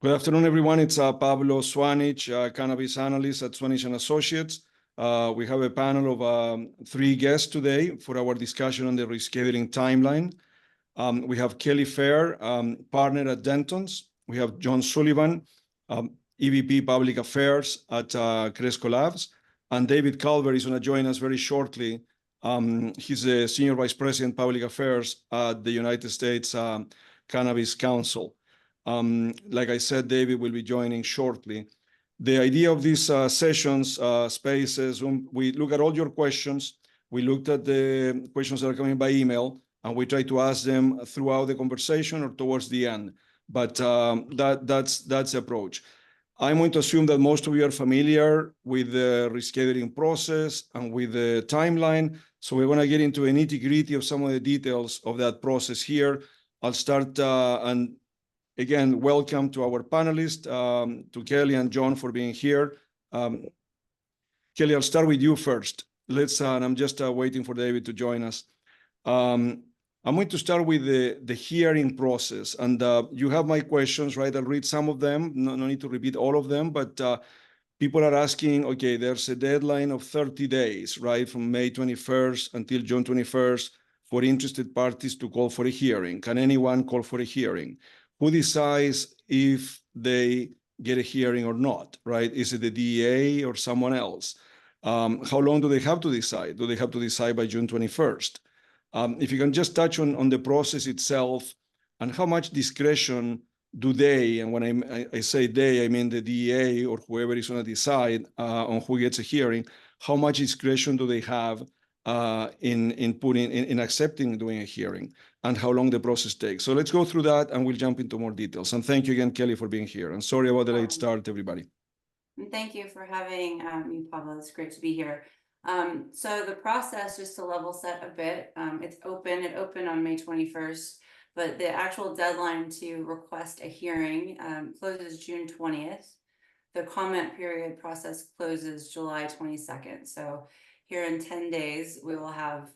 Good afternoon, everyone. It's Pablo Zuanic, Cannabis Analyst at Zuanic & Associates. We have a panel of 3 guests today for our discussion on the rescheduling timeline. We have Kelly Fair, partner at Dentons. We have John Sullivan, EVP Public Affairs at Cresco Labs. And David Culver is going to join us very shortly. He's the Senior Vice President, Public Affairs at the United States Cannabis Council. Like I said, David will be joining shortly. The idea of these sessions, spaces, we look at all your questions. We looked at the questions that are coming by email, and we try to ask them throughout the conversation or towards the end. But that's the approach. I'm going to assume that most of you are familiar with the rescheduling process and with the timeline. So we're going to get into the nitty-gritty of some of the details of that process here. I'll start and again, welcome to our panelists, to Kelly and John for being here. Kelly, I'll start with you first. And I'm just waiting for David to join us. I'm going to start with the hearing process. And you have my questions, right? I'll read some of them. No need to repeat all of them, but people are asking, okay, there's a deadline of 30 days, right? From May 21st until June 21st for interested parties to call for a hearing. Can anyone call for a hearing? Who decides if they get a hearing or not, right? Is it the DEA or someone else? How long do they have to decide? Do they have to decide by June 21st? If you can just touch on the process itself and how much discretion do they, and when I say they, I mean the DEA or whoever is going to decide on who gets a hearing, how much discretion do they have in accepting doing a hearing, and how long the process takes. So let's go through that and we'll jump into more details. And thank you again, Kelly, for being here. And sorry about the late start, everybody. Thank you for having me, Pablo. It's great to be here. So the process, just to level set a bit, it's open. It opened on May 21st, but the actual deadline to request a hearing closes June 20th. The comment period process closes July 22nd. So here in 10 days, we will have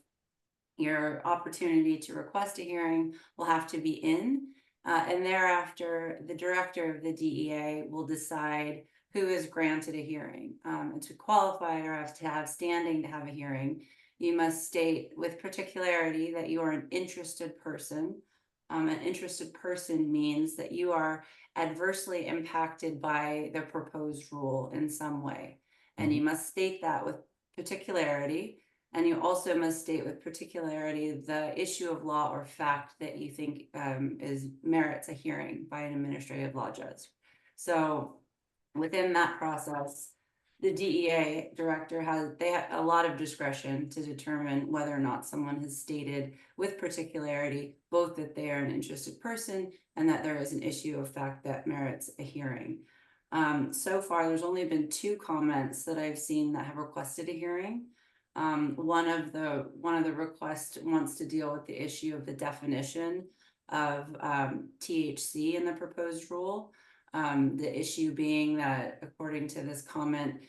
your opportunity to request a hearing will have to be in, and thereafter the director of the DEA will decide who is granted a hearing. And to qualify or to have standing to have a hearing, you must state with particularity that you are an interested person. An interested person means that you are adversely impacted by the proposed rule in some way. And you must state that with particularity. And you also must state with particularity the issue of law or fact that you think merits a hearing by an administrative law judge. So within that process, the DEA director have a lot of discretion to determine whether or not someone has stated with particularity both that they are an interested person and that there is an issue of fact that merits a hearing. So far, there's only been 2 comments that I've seen that have requested a hearing. One of the requests wants to deal with the issue of the definition of THC in the proposed rule. The issue being that, according to this comment,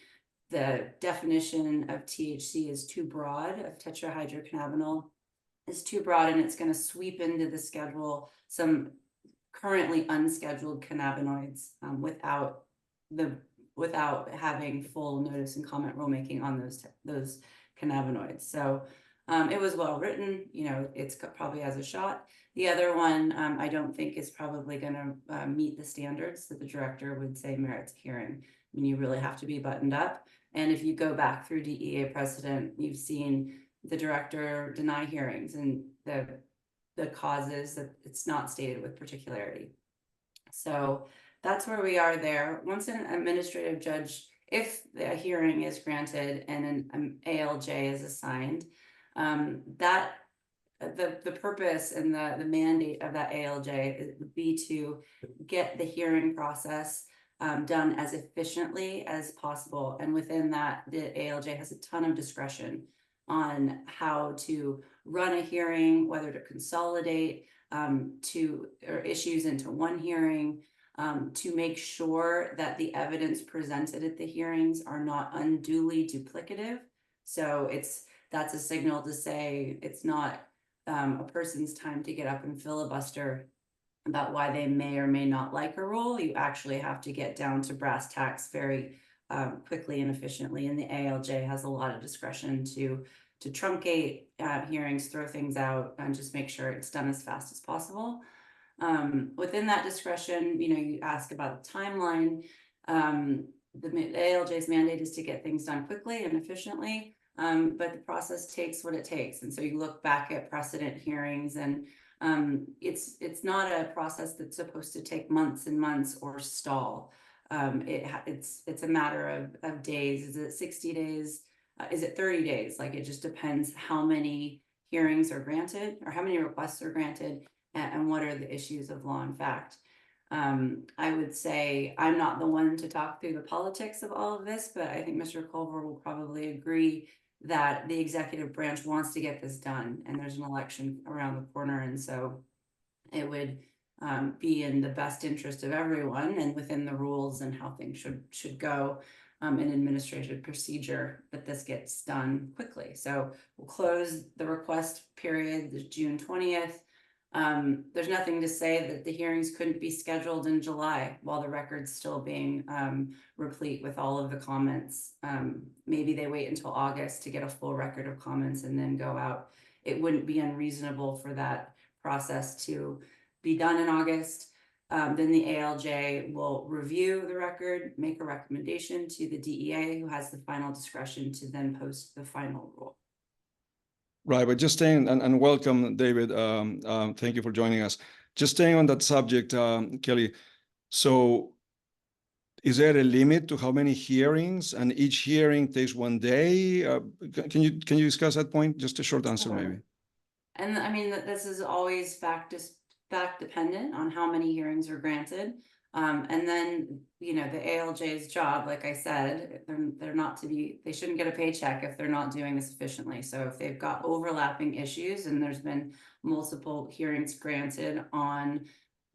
the definition of THC is too broad, of tetrahydrocannabinol is too broad, and it's going to sweep into the schedule some currently unscheduled cannabinoids without having full notice and comment rulemaking on those cannabinoids. So it was well written, it's probably has a shot. The other one I don't think is probably going to meet the standards that the director would say merits hearing. I mean, you really have to be buttoned up. And if you go back through DEA precedent, you've seen the director deny hearings and the causes that it's not stated with particularity. So that's where we are there. Once an administrative judge, if the hearing is granted and an ALJ is assigned, that the purpose and the mandate of that ALJ would be to get the hearing process done as efficiently as possible. And within that, the ALJ has a ton of discretion on how to run a hearing, whether to consolidate issues into one hearing, to make sure that the evidence presented at the hearings are not unduly duplicative. So that's a signal to say it's not a person's time to get up and filibuster about why they may or may not like a rule. You actually have to get down to brass tacks very quickly and efficiently, and the ALJ has a lot of discretion to truncate hearings, throw things out, and just make sure it's done as fast as possible. Within that discretion, you ask about the timeline. The ALJ's mandate is to get things done quickly and efficiently, but the process takes what it takes. And so you look back at precedent hearings, and it's not a process that's supposed to take months and months or stall. It's a matter of days. Is it 60 days? Is it 30 days? Like, it just depends how many hearings are granted or how many requests are granted, and what are the issues of law and fact. I would say I'm not the one to talk through the politics of all of this, but I think Mr. Culver will probably agree that the executive branch wants to get this done, and there's an election around the corner. And so it would be in the best interest of everyone and within the rules and how things should go, an administrative procedure, that this gets done quickly. So we'll close the request period this June 20th. There's nothing to say that the hearings couldn't be scheduled in July while the record's still being replete with all of the comments. Maybe they wait until August to get a full record of comments and then go out. It wouldn't be unreasonable for that process to be done in August. Then the ALJ will review the record, make a recommendation to the DEA, who has the final discretion to then post the final rule. Right, but just staying, and welcome, David. Thank you for joining us. Just staying on that subject, Kelly. So is there a limit to how many hearings, and each hearing takes 1 day? Can you discuss that point? Just a short answer, maybe. And I mean, this is always fact dependent on how many hearings are granted. And then, the ALJ's job, like I said, they shouldn't get a paycheck if they're not doing this efficiently. So if they've got overlapping issues and there's been multiple hearings granted on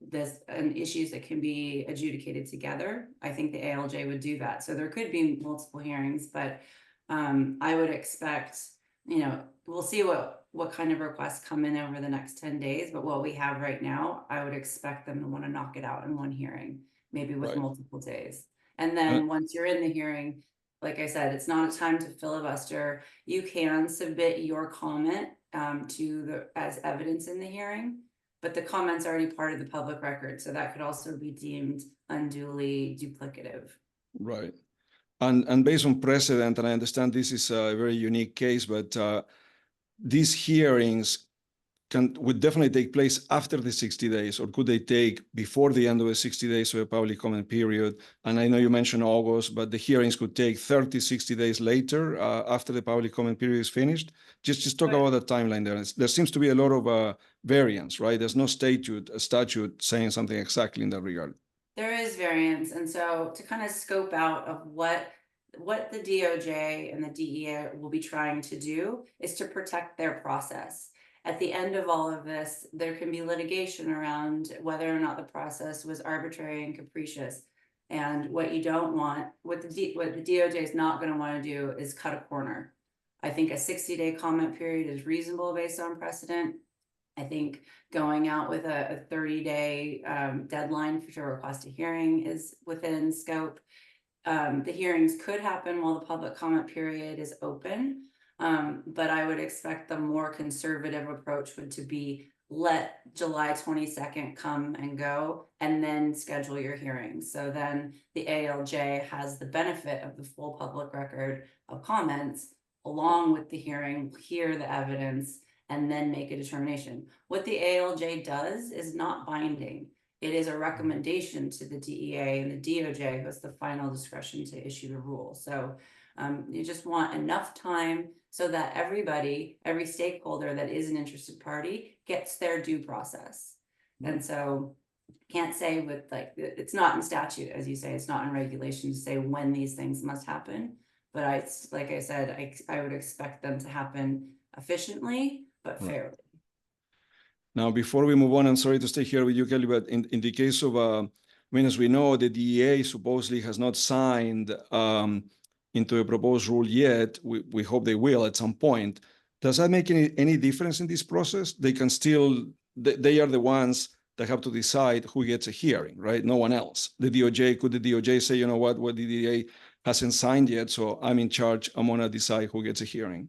this and issues that can be adjudicated together, I think the ALJ would do that. So there could be multiple hearings, but I would expect, we'll see what kind of requests come in over the next 10 days, but what we have right now, I would expect them to want to knock it out in one hearing, maybe with multiple days. And then once you're in the hearing, like I said, it's not a time to filibuster. You can submit your comment as evidence in the hearing, but the comment's already part of the public record. So that could also be deemed unduly duplicative. Right. And based on precedent, and I understand this is a very unique case, but these hearings would definitely take place after the 60 days, or could they take before the end of the 60 days of a public comment period? And I know you mentioned August, but the hearings could take 30, 60 days later after the public comment period is finished. Just talk about the timeline there. There seems to be a lot of variance, right? There's no statute saying something exactly in that regard. There is variance. And so to kind of scope out of what the DOJ and the DEA will be trying to do is to protect their process. At the end of all of this, there can be litigation around whether or not the process was arbitrary and capricious. And what you don't want, what the DOJ is not going to want to do is cut a corner. I think a 60-day comment period is reasonable based on precedent. I think going out with a 30-day deadline to request a hearing is within scope. The hearings could happen while the public comment period is open, but I would expect the more conservative approach would to be let July 22nd come and go, and then schedule your hearings. So then the ALJ has the benefit of the full public record of comments along with the hearing, hear the evidence, and then make a determination. What the ALJ does is not binding. It is a recommendation to the DEA and the DOJ, who has the final discretion to issue the rule. So you just want enough time so that every stakeholder that is an interested party gets their due process. And so can't say with it's not in statute, as you say, it's not in regulation to say when these things must happen. But like I said, I would expect them to happen efficiently, but fairly. Now, before we move on, I'm sorry to stay here with you, Kelly, but in the case of, as we know, the DEA supposedly has not signed into a proposed rule yet. We hope they will at some point. Does that make any difference in this process? They can still, they are the ones that have to decide who gets a hearing, right? No one else. Could the DOJ say, you know what the DEA hasn't signed yet, so I'm in charge, I'm gonna decide who gets a hearing?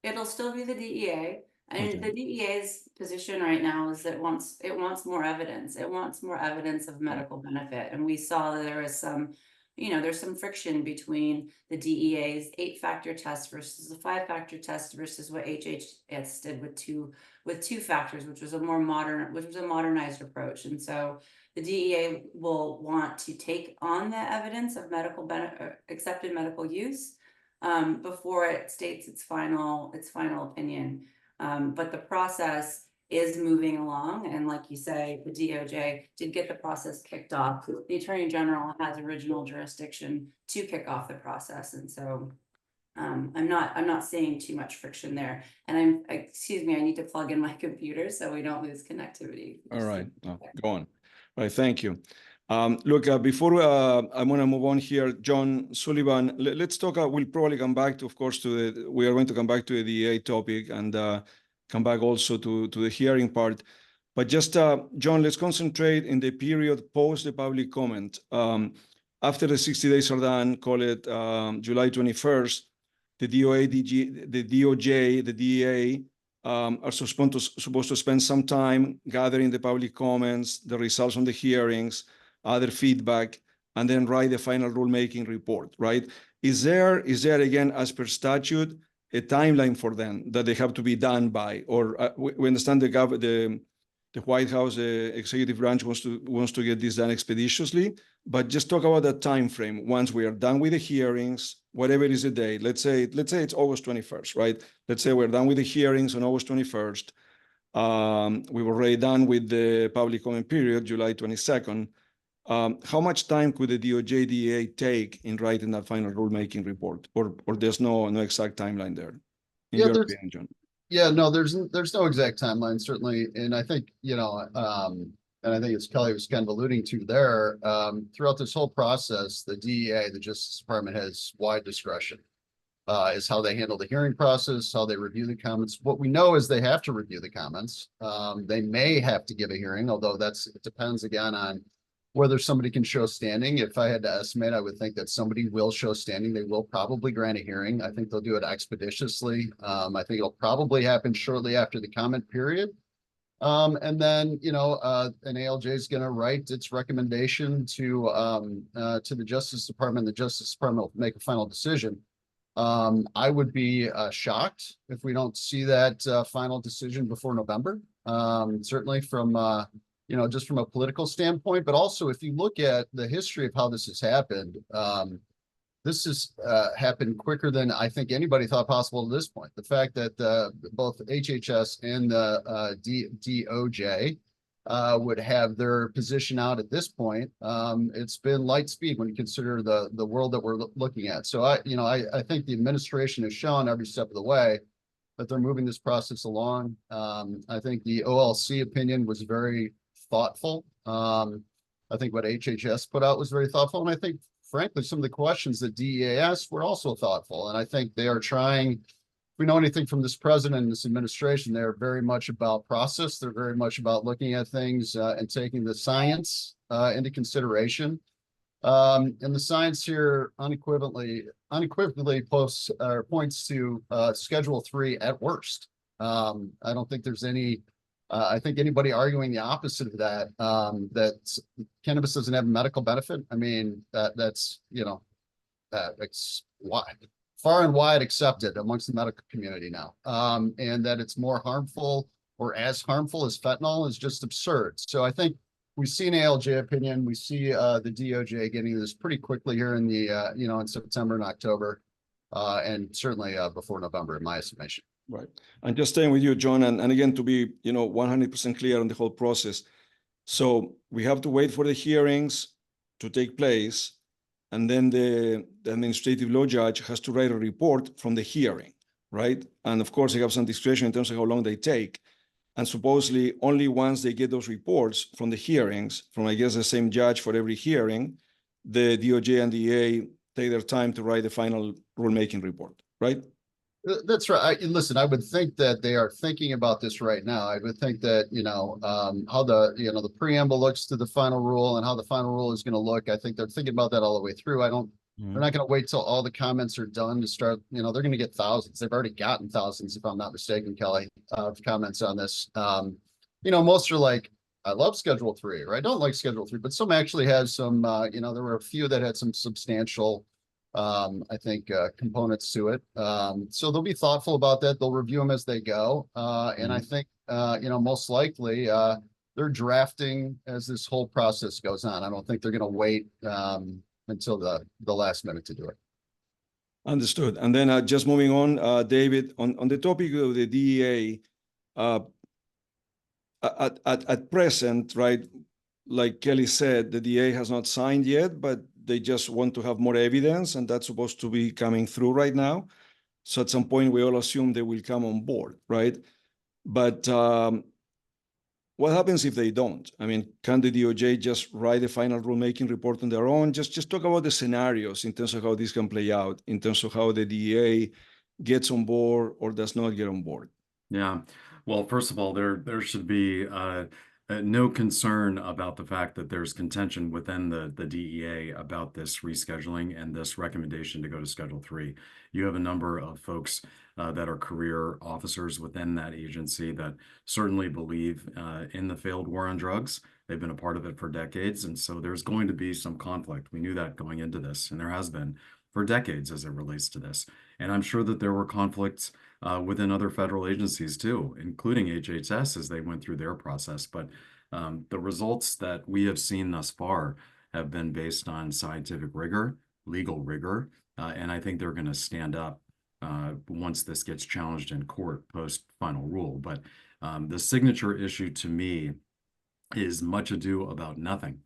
It'll still be the DEA. And Okay. the DEA's position right now is that it wants more evidence. It wants more evidence of medical benefit. And we saw that there was some, there's some friction between the DEA's 8-factor test versus the 5-factor test versus what HHS did with two factors, which was a modernized approach. And so the DEA will want to take on the evidence of accepted medical use before it states its final opinion. But the process is moving along. And like you say, the DOJ did get the process kicked off. The Attorney General has original jurisdiction to kick off the process. And so I'm not seeing too much friction there. And excuse me, I need to plug in my computer so we don't lose connectivity. All right, go on. All right, thank you. Look, before I'm going to move on here, John Sullivan, let's talk. We'll probably come back to, of course, we are going to come back to the DEA topic and come back also to the hearing part. But just, John, let's concentrate in the period post the public comment. After the 60 days are done, call it July 21st, the DOJ, the DEA are supposed to spend some time gathering the public comments, the results on the hearings, other feedback, and then write the final rulemaking report, right? Is there again, as per statute, a timeline for them that they have to be done by? Or we understand the White House, the executive branch wants to get this done expeditiously, but just talk about that time frame. Once we are done with the hearings, whatever is the date, let's say it's August 21st, right? Let's say we're done with the hearings on August 21st. We were already done with the public comment period, July 22nd. How much time could the DOJ DEA take in writing that final rulemaking report, or there's no exact timeline there? In your opinion, John? Yeah, no, there's no exact timeline, certainly, and I think and I think it's Kelly was kind of alluding to there. Throughout this whole process, the DEA, the Justice Department, has wide discretion as how they handle the hearing process, how they review the comments. What we know is they have to review the comments. They may have to give a hearing, although it depends again on whether somebody can show standing. If I had to estimate, I would think that somebody will show standing. They will probably grant a hearing. I think they'll do it expeditiously. I think it'll probably happen shortly after the comment period. And then, an ALJ is going to write its recommendation to the Justice Department. The Justice Department will make a final decision. I would be shocked if we don't see that final decision before November. Certainly from just from a political standpoint, but also if you look at the history of how this has happened, this has happened quicker than I think anybody thought possible at this point. The fact that both HHS and the DOJ would have their position out at this point, it's been light speed when you consider the world that we're looking at. So I think the administration has shown every step of the way that they're moving this process along. I think the OLC opinion was very thoughtful. I think what HHS put out was very thoughtful. And I think, frankly, some of the questions that DEA asked were also thoughtful. And I think they are trying, if we know anything from this president and this administration, they're very much about process. They're very much about looking at things and taking the science into consideration. And the science here unequivocally points to Schedule 3 at worst. I don't think there's any I think anybody arguing the opposite of that, that cannabis doesn't have a medical benefit. I mean, that's it's far and wide accepted amongst the medical community now. And that it's more harmful or as harmful as fentanyl is just absurd. So I think we've seen ALJ opinion. We see the DOJ getting this pretty quickly here in the in September and October, and certainly before November, in my estimation. Right. And just staying with you, John, and again, to be, 100% clear on the whole process. So we have to wait for the hearings to take place, and then the administrative law judge has to write a report from the hearing, right? And of course, they have some discretion in terms of how long they take. And supposedly only once they get those reports from the hearings, from, I guess, the same judge for every hearing, the DOJ and DEA take their time to write the final rulemaking report, right? That's right. Listen, I would think that they are thinking about this right now. I would think that, how the preamble looks to the final rule and how the final rule is going to look. I think they're thinking about that all the way through. They're not going to wait till all the comments are done to start, they're going to get thousands. They've already gotten thousands, if I'm not mistaken, Kelly, of comments on this. Most are like, I love Schedule 3, or I don't like Schedule 3, but some actually have some, there were a few that had some substantial I think components to it. So they'll be thoughtful about that. They'll review them as they go. And I think, most likely they're drafting as this whole process goes on. I don't think they're going to wait until the last minute to do it. Understood. And then just moving on, David, on the topic of the DEA, at present, right, like Kelly said, the DEA has not signed yet, but they just want to have more evidence, and that's supposed to be coming through right now. So at some point, we all assume they will come on board, right? But what happens if they don't? I mean, can the DOJ just write a final rulemaking report on their own? Just talk about the scenarios in terms of how this can play out, in terms of how the DEA gets on board or does not get on board. Yeah. Well, first of all, there should be no concern about the fact that there's contention within the DEA about this rescheduling and this recommendation to go to Schedule 3. You have a number of folks that are career officers within that agency that certainly believe in the failed war on drugs. They've been a part of it for decades, and so there's going to be some conflict. We knew that going into this, and there has been for decades as it relates to this. And I'm sure that there were conflicts within other federal agencies too, including HHS as they went through their process. But the results that we have seen thus far have been based on scientific rigor, legal rigor, and I think they're going to stand up once this gets challenged in court post final rule. But the signature issue to me is much ado about nothing.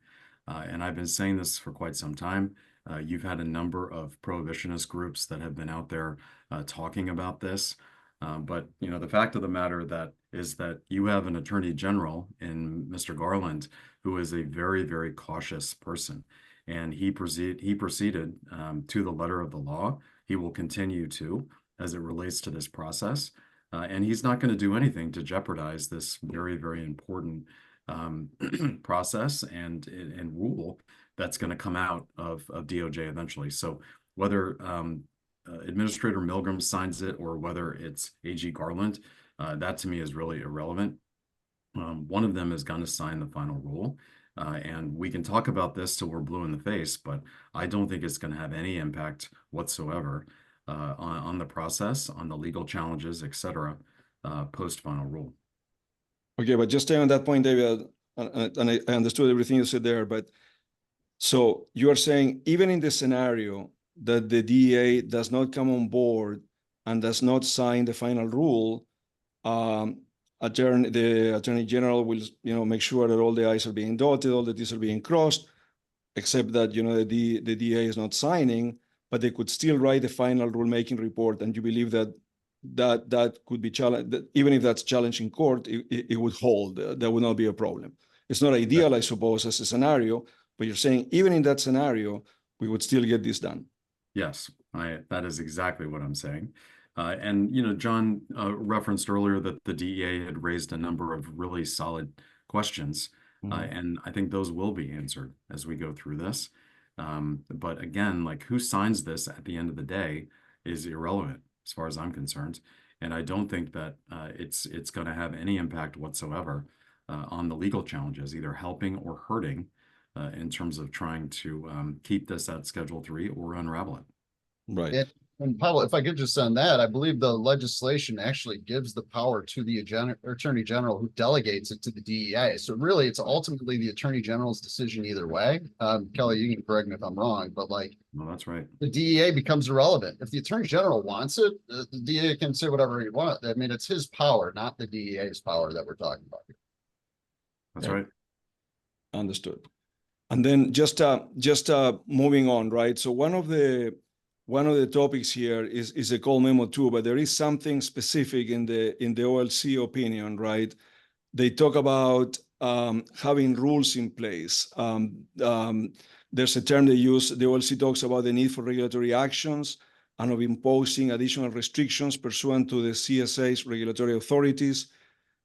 And I've been saying this for quite some time. You've had a number of prohibitionist groups that have been out there talking about this. But, the fact of the matter is that you have an attorney general in Mr. Garland, who is a very, very cautious person. And he proceeded to the letter of the law. He will continue to, as it relates to this process. And he's not going to do anything to jeopardize this very, very important process and rule that's going to come out of DOJ eventually. So whether Administrator Milgram signs it or whether it's AG Garland, that to me is really irrelevant. One of them is going to sign the final rule. And we can talk about this till we're blue in the face, but I don't think it's going to have any impact whatsoever on the process, on the legal challenges, et cetera, post final rule. Okay, but just stay on that point, David, and I understood everything you said there, but so you are saying even in the scenario that the DEA does not come on board and does not sign the final rule, the Attorney General will, make sure that all the I's are being dotted, all the T's are being crossed, except that, the DEA is not signing, but they could still write a final rulemaking report, and you believe that could be challenged, even if that's challenged in court, it would hold. There would not be a problem. It's not ideal, I suppose, as a scenario, but you're saying even in that scenario, we would still get this done. Yes, that is exactly what I'm saying. And, John referenced earlier that the DEA had raised a number of really solid questions, and I think those will be answered as we go through this. But again, like who signs this at the end of the day is irrelevant as far as I'm concerned. And I don't think that it's going to have any impact whatsoever on the legal challenges, either helping or hurting in terms of trying to keep this at Schedule 3 or unravel it. Right. And Pablo, if I could just on that, I believe the legislation actually gives the power to the Attorney General, who delegates it to the DEA. So really, it's ultimately the Attorney General's decision either way. Kelly, you can correct me if I'm wrong, but No, that's right. The DEA becomes irrelevant. If the Attorney General wants it, the DEA can say whatever he wants. I mean, it's his power, not the DEA's power that we're talking about here. That's right. Understood. And then just moving on, right? So one of the topics here is a call memo too, but there is something specific in the OLC opinion, right? They talk about having rules in place. There's a term they use. The OLC talks about the need for regulatory actions. and of imposing additional restrictions pursuant to the CSA's regulatory authorities.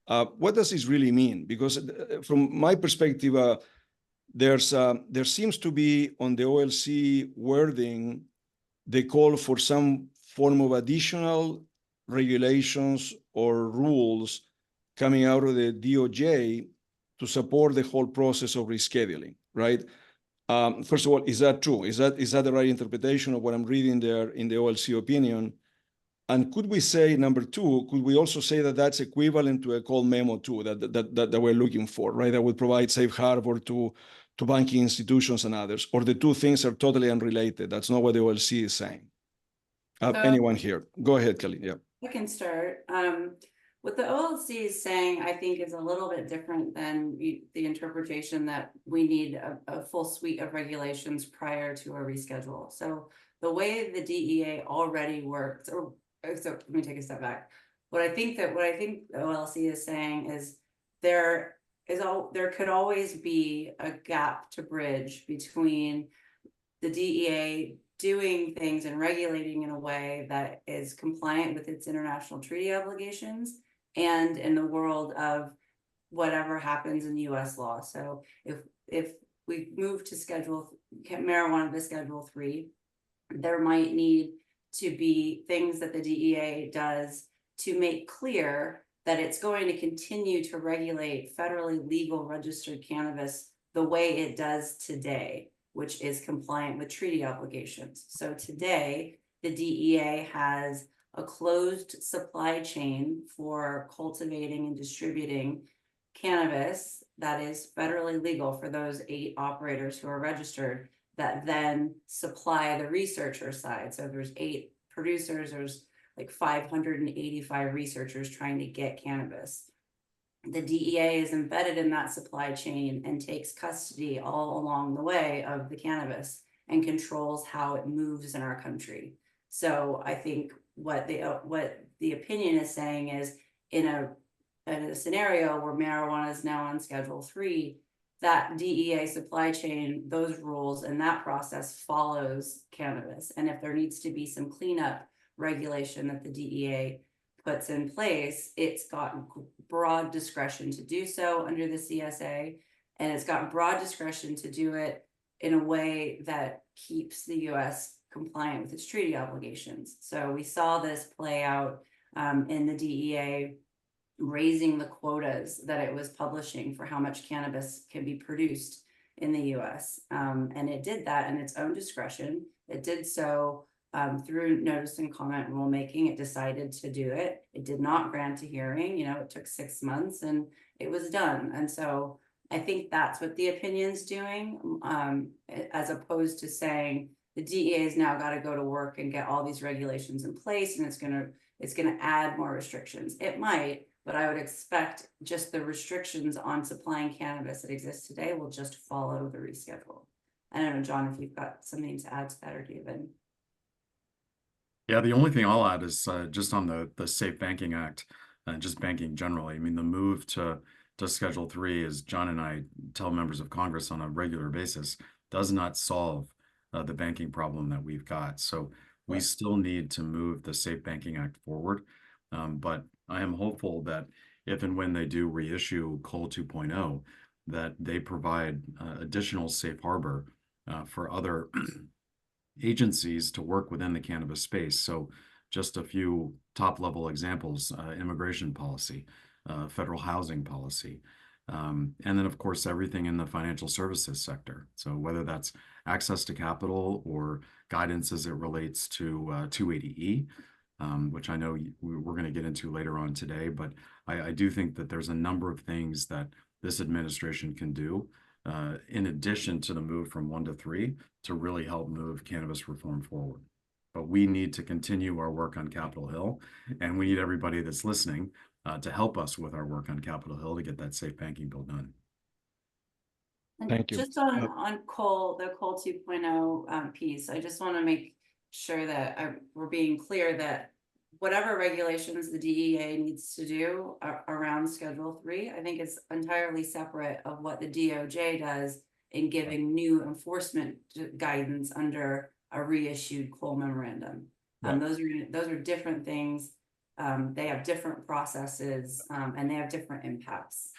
What does this really mean? Because from my perspective, there seems to be on the OLC wording the call for some form of additional regulations or rules coming out of the DOJ to support the whole process of rescheduling, right? First of all, is that true? Is that the right interpretation of what I'm reading there in the OLC opinion? And could we say, number two, could we also say that that's equivalent to a call memo too, that we're looking for, right? That would provide safe harbor to banking institutions and others, or the two things are totally unrelated? That's not what the OLC is saying. Anyone here? Go ahead, Kelly. Yeah. I can start. What the OLC is saying, I think, is a little bit different than the interpretation that we need a full suite of regulations prior to a reschedule. So the way the DEA already works, so let me take a step back. What I think the OLC is saying is there could always be a gap to bridge between the DEA doing things and regulating in a way that is compliant with its international treaty obligations and in the world of whatever happens in US law. So if we move to marijuana to Schedule 3, there might need to be things that the DEA does to make clear that it's going to continue to regulate federally legal registered cannabis the way it does today, which is compliant with treaty obligations. So today, the DEA has a closed supply chain for cultivating and distributing cannabis that is federally legal for those 8 operators who are registered that then supply the researcher side. So there's 8 producers, there's like 585 researchers trying to get cannabis. The DEA is embedded in that supply chain and takes custody all along the way of the cannabis and controls how it moves in our country. So I think what the opinion is saying is in a scenario where marijuana is now on Schedule 3, that DEA supply chain, those rules and that process follows cannabis. And if there needs to be some cleanup regulation that the DEA puts in place, it's got broad discretion to do so under the CSA, and it's got broad discretion to do it in a way that keeps the US compliant with its treaty obligations. So we saw this play out in the DEA raising the quotas that it was publishing for how much cannabis can be produced in the US. And it did that in its own discretion. It did so through notice and comment rulemaking. It decided to do it. It did not grant a hearing. It took 6 months and it was done. And so I think that's what the opinion's doing, as opposed to saying the DEA has now got to go to work and get all these regulations in place and it's gonna add more restrictions. It might, but I would expect just the restrictions on supplying cannabis that exist today will just follow the reschedule. I don't know, John, if you've got something to add to that, or David. Yeah, the only thing I'll add is just on the Safe Banking Act and just banking generally. I mean, the move to Schedule 3, as John and I tell members of Congress on a regular basis, does not solve the banking problem that we've got. So we still need to move the Safe Banking Act forward. But I am hopeful that if and when they do reissue Cole 2.0, that they provide additional safe harbor for other agencies to work within the cannabis space. So just a few top level examples: immigration policy, federal housing policy, and then of course everything in the financial services sector. So whether that's access to capital or guidance as it relates to 280E, which I know we're going to get into later on today, but I do think that there's a number of things that this administration can do in addition to the move from 1 to 3 to really help move cannabis reform forward. But we need to continue our work on Capitol Hill, and we need everybody that's listening to help us with our work on Capitol Hill to get that safe banking bill done. Thank you. Just on Cole, the Cole 2.0 piece, I just want to make sure that we're being clear that whatever regulations the DEA needs to do around Schedule 3, I think is entirely separate of what the DOJ does in giving new enforcement guidance under a reissued Cole memorandum. Right. Those are different things. They have different processes, and they have different impacts.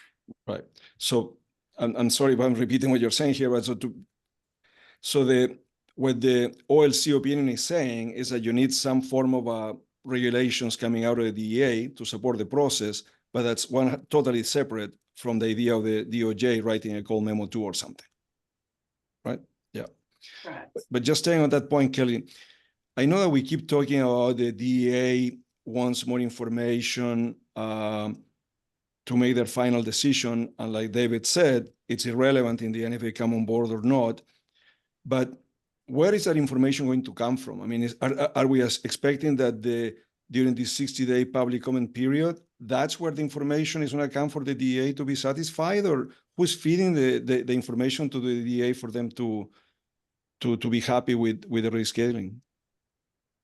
Right. So I'm sorry if I'm repeating what you're saying here, but what the OLC opinion is saying is that you need some form of regulations coming out of the DEA to support the process, but that's one totally separate from the idea of the DOJ writing a cold memo 2 or something. Right? Yeah. Correct. But just staying on that point, Kelly, I know that we keep talking about the DEA wants more information to make their final decision. And like David said, it's irrelevant in the end if they come on board or not. But where is that information going to come from? I mean, are we expecting that during this 60-day public comment period, that's where the information is going to come for the DEA to be satisfied? Or who's feeding the information to the DEA for them to be happy with the rescheduling?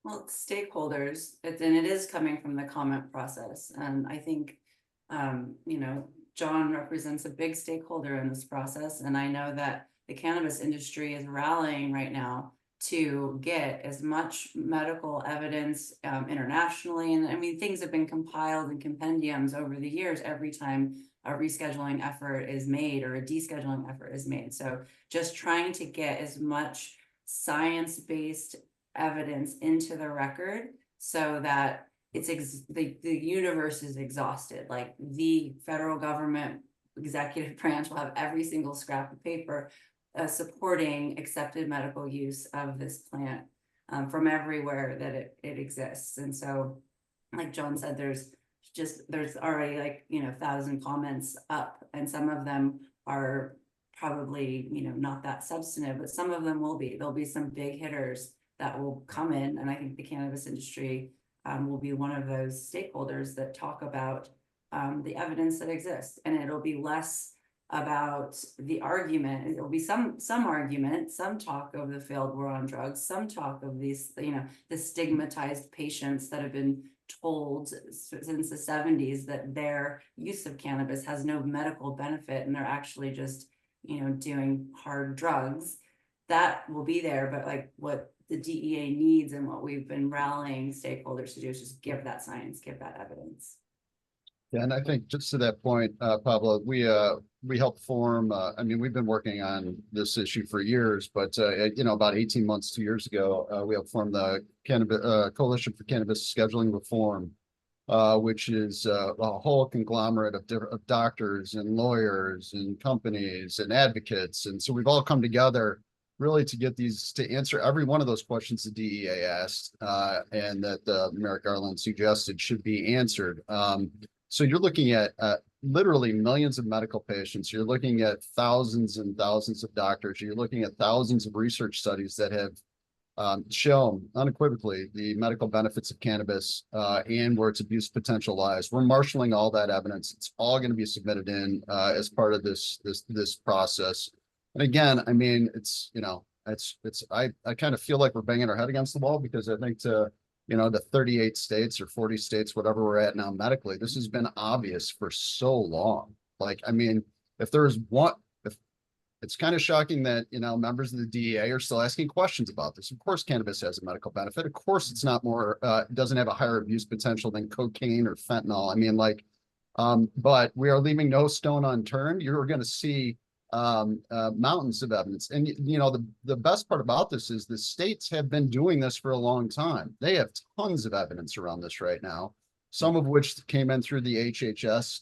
Well, stakeholders, and it is coming from the comment process. And I think, John represents a big stakeholder in this process. And I know that the cannabis industry is rallying right now to get as much medical evidence internationally. And I mean, things have been compiled in compendiums over the years every time a rescheduling effort is made or a descheduling effort is made. So just trying to get as much science-based evidence into the record so that the universe is exhausted. Like the federal government executive branch will have every single scrap of paper supporting accepted medical use of this plant from everywhere that it exists. And so, like John said, there's already 1,000 comments up, and some of them are probably not that substantive, but some of them will be. There'll be some big hitters that will come in, and I think the cannabis industry will be one of those stakeholders that talk about the evidence that exists, and it'll be less about the argument. It'll be some argument, some talk of the failed war on drugs, some talk of these, the stigmatized patients that have been told since the 70s that their use of cannabis has no medical benefit and they're actually just, doing hard drugs. That will be there, but like what the DEA needs and what we've been rallying stakeholders to do is just give that science, give that evidence. Yeah, and I think just to that point, Pablo, we helped form, we've been working on this issue for years, but, about 18 months, 2 years ago, we helped form the Coalition for Cannabis Scheduling Reform, which is a whole conglomerate of doctors and lawyers and companies and advocates. And so we've all come together really to answer every one of those questions the DEA asked and that Merrick Garland suggested should be answered. So you're looking at literally millions of medical patients. You're looking at thousands and thousands of doctors. You're looking at thousands of research studies that have shown unequivocally the medical benefits of cannabis and where its abuse potential lies. We're marshaling all that evidence. It's all going to be submitted in as part of this process. And again, I mean, I kind of feel like we're banging our head against the wall because I think the 38 states or 40 states, whatever we're at now medically, this has been obvious for so long. Like, I mean, if it's kind of shocking that, members of the DEA are still asking questions about this. Of course, cannabis has a medical benefit. Of course, it's not doesn't have a higher abuse potential than cocaine or fentanyl. I mean, but we are leaving no stone unturned. You're going to see mountains of evidence. And, the best part about this is the states have been doing this for a long time. They have tons of evidence around this right now, some of which came in through the HHS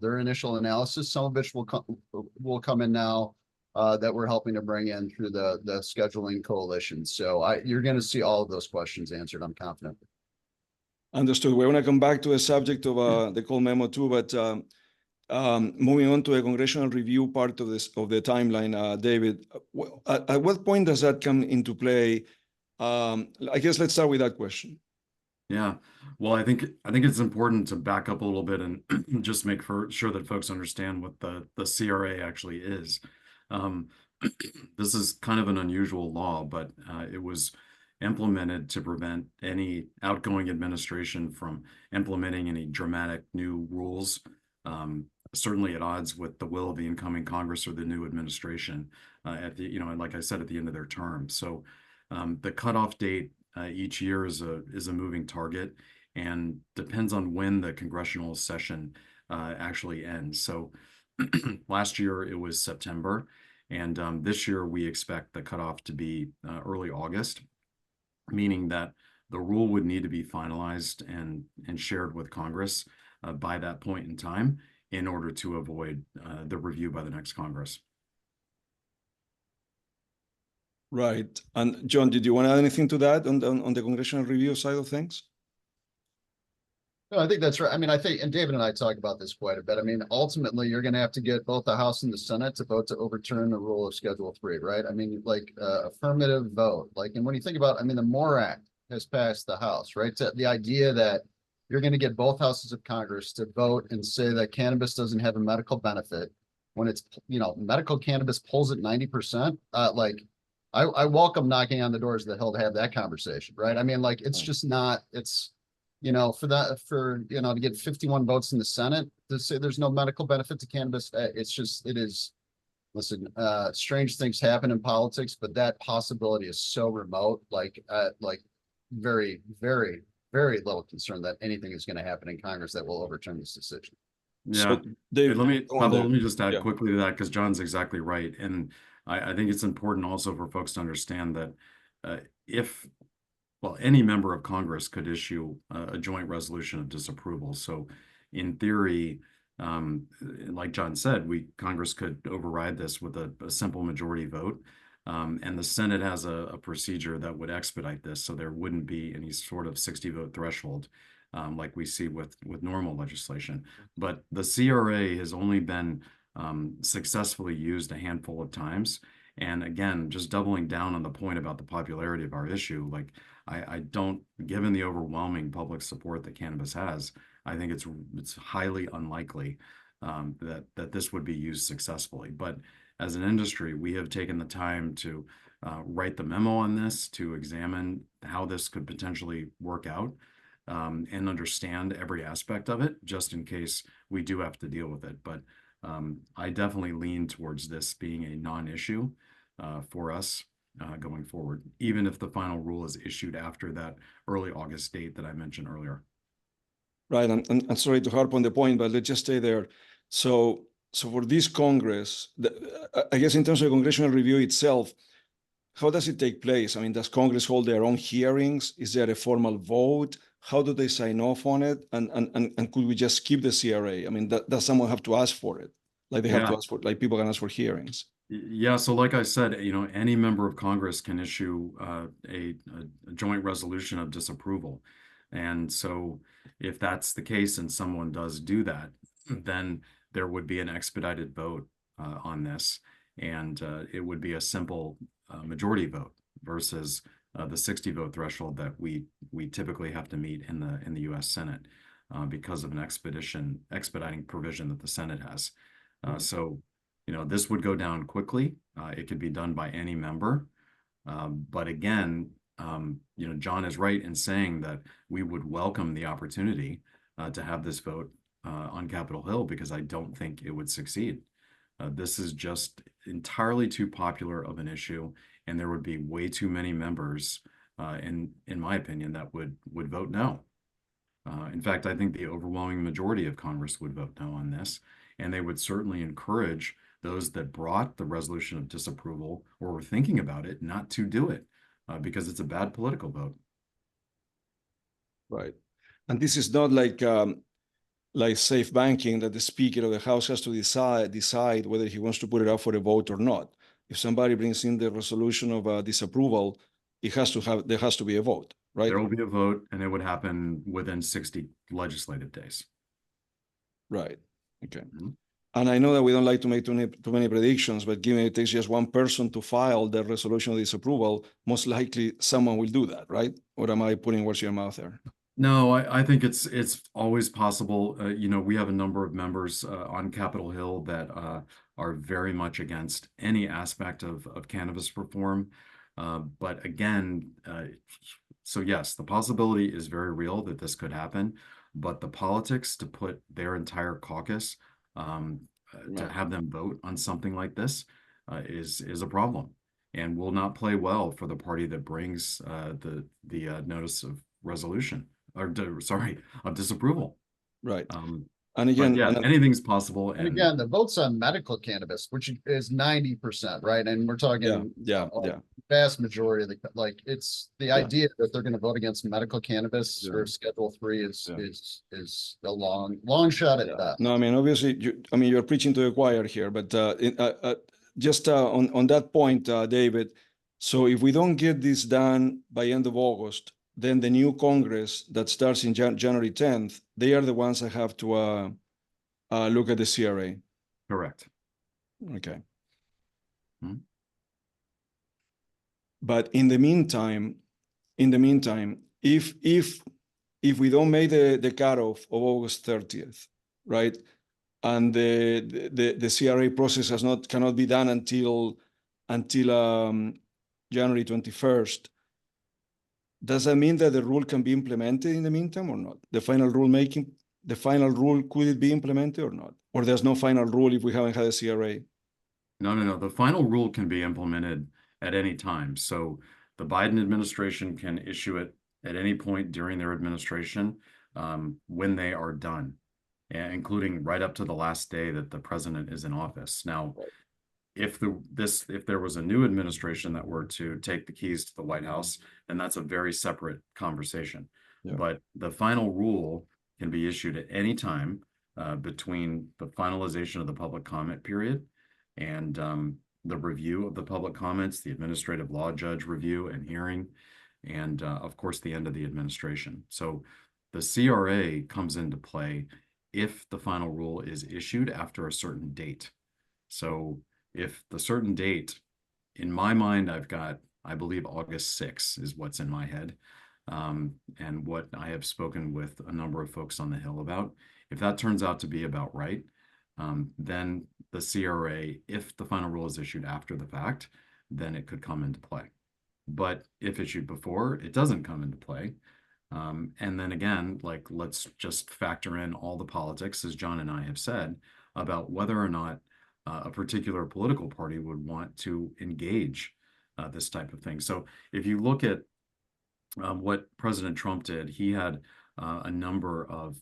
their initial analysis, some of which will come in now that we're helping to bring in through the scheduling coalition. So you're going to see all of those questions answered, I'm confident. Understood. We're going to come back to the subject of the call memo too, but moving on to the congressional review part of the timeline, David, at what point does that come into play? I guess let's start with that question. Yeah, well, I think it's important to back up a little bit and just make sure that folks understand what the CRA actually is. This is kind of an unusual law, but it was implemented to prevent any outgoing administration from implementing any dramatic new rules, certainly at odds with the will of the incoming Congress or the new administration and like I said, at the end of their term. So the cutoff date each year is a moving target and depends on when the congressional session actually ends. So last year it was September, and this year we expect the cutoff to be early August, meaning that the rule would need to be finalized and shared with Congress by that point in time in order to avoid the review by the next Congress. Right. And John, did you want to add anything to that on the congressional review side of things? No, I think that's right. I mean, I think, and David and I talk about this quite a bit. I mean, ultimately, you're going to have to get both the House and the Senate to vote to overturn the rule of Schedule 3, right? I mean, like affirmative vote. Like, and when you think about, I mean, the MORE Act has passed the House, right? So the idea that you're going to get both houses of Congress to vote and say that cannabis doesn't have a medical benefit when it's, you know, medical cannabis pulls at 90%. Like, I welcome knocking on the doors of the Hill to have that conversation, right? I mean, like, it's just not, it's, you know, for, you know, to get 51 votes in the Senate to say there's no medical benefit to cannabis, it's just, it is, listen, strange things happen in politics, but that possibility is so remote, like very, very, very little concern that anything is going to happen in Congress that will overturn this decision. Yeah. So Dave, Pablo, let me just add Yeah. quickly to that, because John's exactly right. And I think it's important also for folks to understand that well, any member of Congress could issue a joint resolution of disapproval. So in theory, like John said, Congress could override this with a simple majority vote. And the Senate has a procedure that would expedite this, so there wouldn't be any sort of 60-vote threshold like we see with normal legislation. But the CRA has only been successfully used a handful of times. And again, just doubling down on the point about the popularity of our issue, like I don't, given the overwhelming public support that cannabis has, I think it's highly unlikely that this would be used successfully. But as an industry, we have taken the time to write the memo on this, to examine how this could potentially work out and understand every aspect of it, just in case we do have to deal with it. But I definitely lean towards this being a non-issue for us going forward, even if the final rule is issued after that early August date that I mentioned earlier. Right. I'm sorry to harp on the point, but let's just stay there. So for this Congress, I guess in terms of congressional review itself, how does it take place? I mean, does Congress hold their own hearings? Is there a formal vote? How do they sign off on it? And could we just skip the CRA? I mean, does someone have to ask for it? Like they have to ask for, like people can ask for hearings. Yeah, so like I said, you know, any member of Congress can issue a joint resolution of disapproval. And so if that's the case and someone does do that, then there would be an expedited vote on this. And it would be a simple majority vote versus the 60-vote threshold that we typically have to meet in the US Senate because of an expediting provision that the Senate has. So, you know, this would go down quickly. It could be done by any member. But again, you know, John is right in saying that we would welcome the opportunity to have this vote on Capitol Hill, because I don't think it would succeed. This is just entirely too popular of an issue, and there would be way too many members, in my opinion, that would vote no. In fact, I think the overwhelming majority of Congress would vote no on this, and they would certainly encourage those that brought the resolution of disapproval or were thinking about it not to do it because it's a bad political vote. Right. And this is not like safe banking that the Speaker of the House has to decide whether he wants to put it up for a vote or not. If somebody brings in the resolution of disapproval, there has to be a vote, right? There will be a vote, and it would happen within 60 legislative days. Right. Okay. Mm-hmm. And I know that we don't like to make too many predictions, but given it takes just one person to file the resolution of disapproval, most likely someone will do that, right? Or am I putting words in your mouth there? No, I think it's always possible. You know, we have a number of members on Capitol Hill that are very much against any aspect of cannabis reform. But again, so yes, the possibility is very real that this could happen, but the politics to put their entire caucus to have them vote on something like this is a problem. and will not play well for the party that brings the notice of resolution or sorry, of disapproval. Right. Um, And but again, yeah, and anything's possible. And again, the votes on medical cannabis, which is 90%, right? And we're talking yeah. vast majority of the, like, it's the Yeah. idea that they're going to vote against medical cannabis Yeah. or Schedule 3 Yeah. is a long shot at that. No, I mean, obviously, you're preaching to the choir here, but just on that point, David, so if we don't get this done by end of August, then the new Congress that starts in January 10th, they are the ones that have to look at the CRA. Correct. Okay. Hmm. But in the meantime, if we don't make the cutoff of August 30th, right, and the CRA process cannot be done until January 21st, does that mean that the rule can be implemented in the meantime or not? The final rule, could it be implemented or not? Or there's no final rule if we haven't had a CRA? No. The final rule can be implemented at any time. So the Biden administration can issue it at any point during their administration when they are done, including right up to the last day that the president is in office. Now, if there was a new administration that were to take the keys to the White House, then that's a very separate conversation. Yeah. But the final rule can be issued at any time between the finalization of the public comment period and the review of the public comments, the administrative law judge review and hearing, and of course, the end of the administration. So the CRA comes into play if the final rule is issued after a certain date. So if the certain date, in my mind, I believe August 6th is what's in my head, and what I have spoken with a number of folks on the Hill about. If that turns out to be about right, then the CRA, if the final rule is issued after the fact, then it could come into play. But if issued before, it doesn't come into play. And then again, like, let's just factor in all the politics, as John and I have said, about whether or not a particular political party would want to engage this type of thing. So if you look at what President Trump did, he had a number of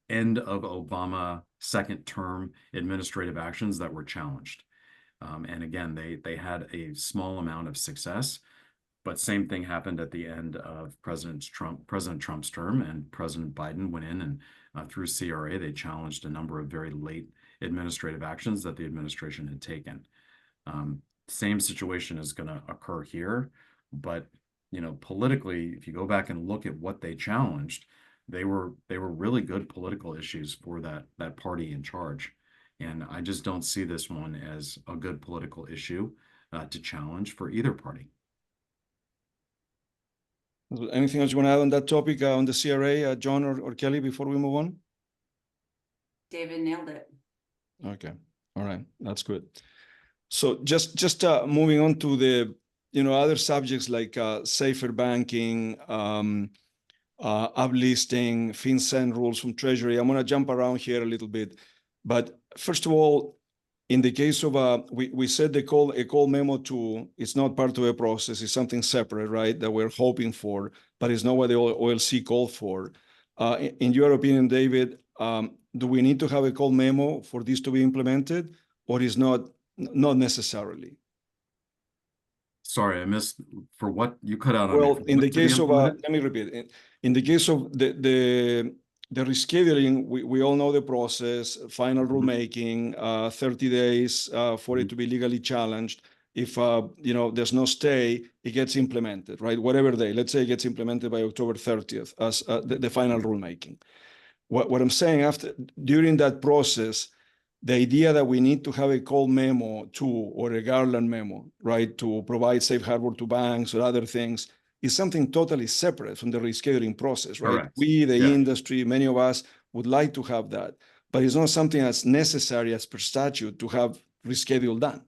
end of Obama second term administrative actions that were challenged. And again, they had a small amount of success, but same thing happened at the end of President Trump's term, and President Biden went in and through CRA, they challenged a number of very late administrative actions that the administration had taken. Same situation is going to occur here, but politically, if you go back and look at what they challenged, they were really good political issues for that party in charge. And I just don't see this one as a good political issue to challenge for either party. Anything else you want to add on that topic, on the CRA, John or Kelly, before we move on? David nailed it. Okay, all right, that's good. So just moving on to the other subjects like safer banking, uplisting, FinCEN rules from Treasury. I'm going to jump around here a little bit, but first of all, in the case of we said a call memo to, it's not part of a process, it's something separate, right, that we're hoping for, but it's not what the OLC called for. In your opinion, David, do we need to have a call memo for this to be implemented, or is not necessarily? Sorry, I missed, for what you cut out on me. Well, in the case of, let me repeat, in the case of the rescheduling, we all know the process, final rulemaking, 30 days for it to be legally challenged. If there's no stay, it gets implemented, right? Whatever day, let's say it gets implemented by October 30th as the final rulemaking. What I'm saying, during that process, the idea that we need to have a call memo or a Garland memo, right, to provide safe harbor to banks or other things, is something totally separate from the rescheduling process, right? Correct. We, the industry, many of us would like to have that, but it's not something that's necessary as per statute to have reschedule done.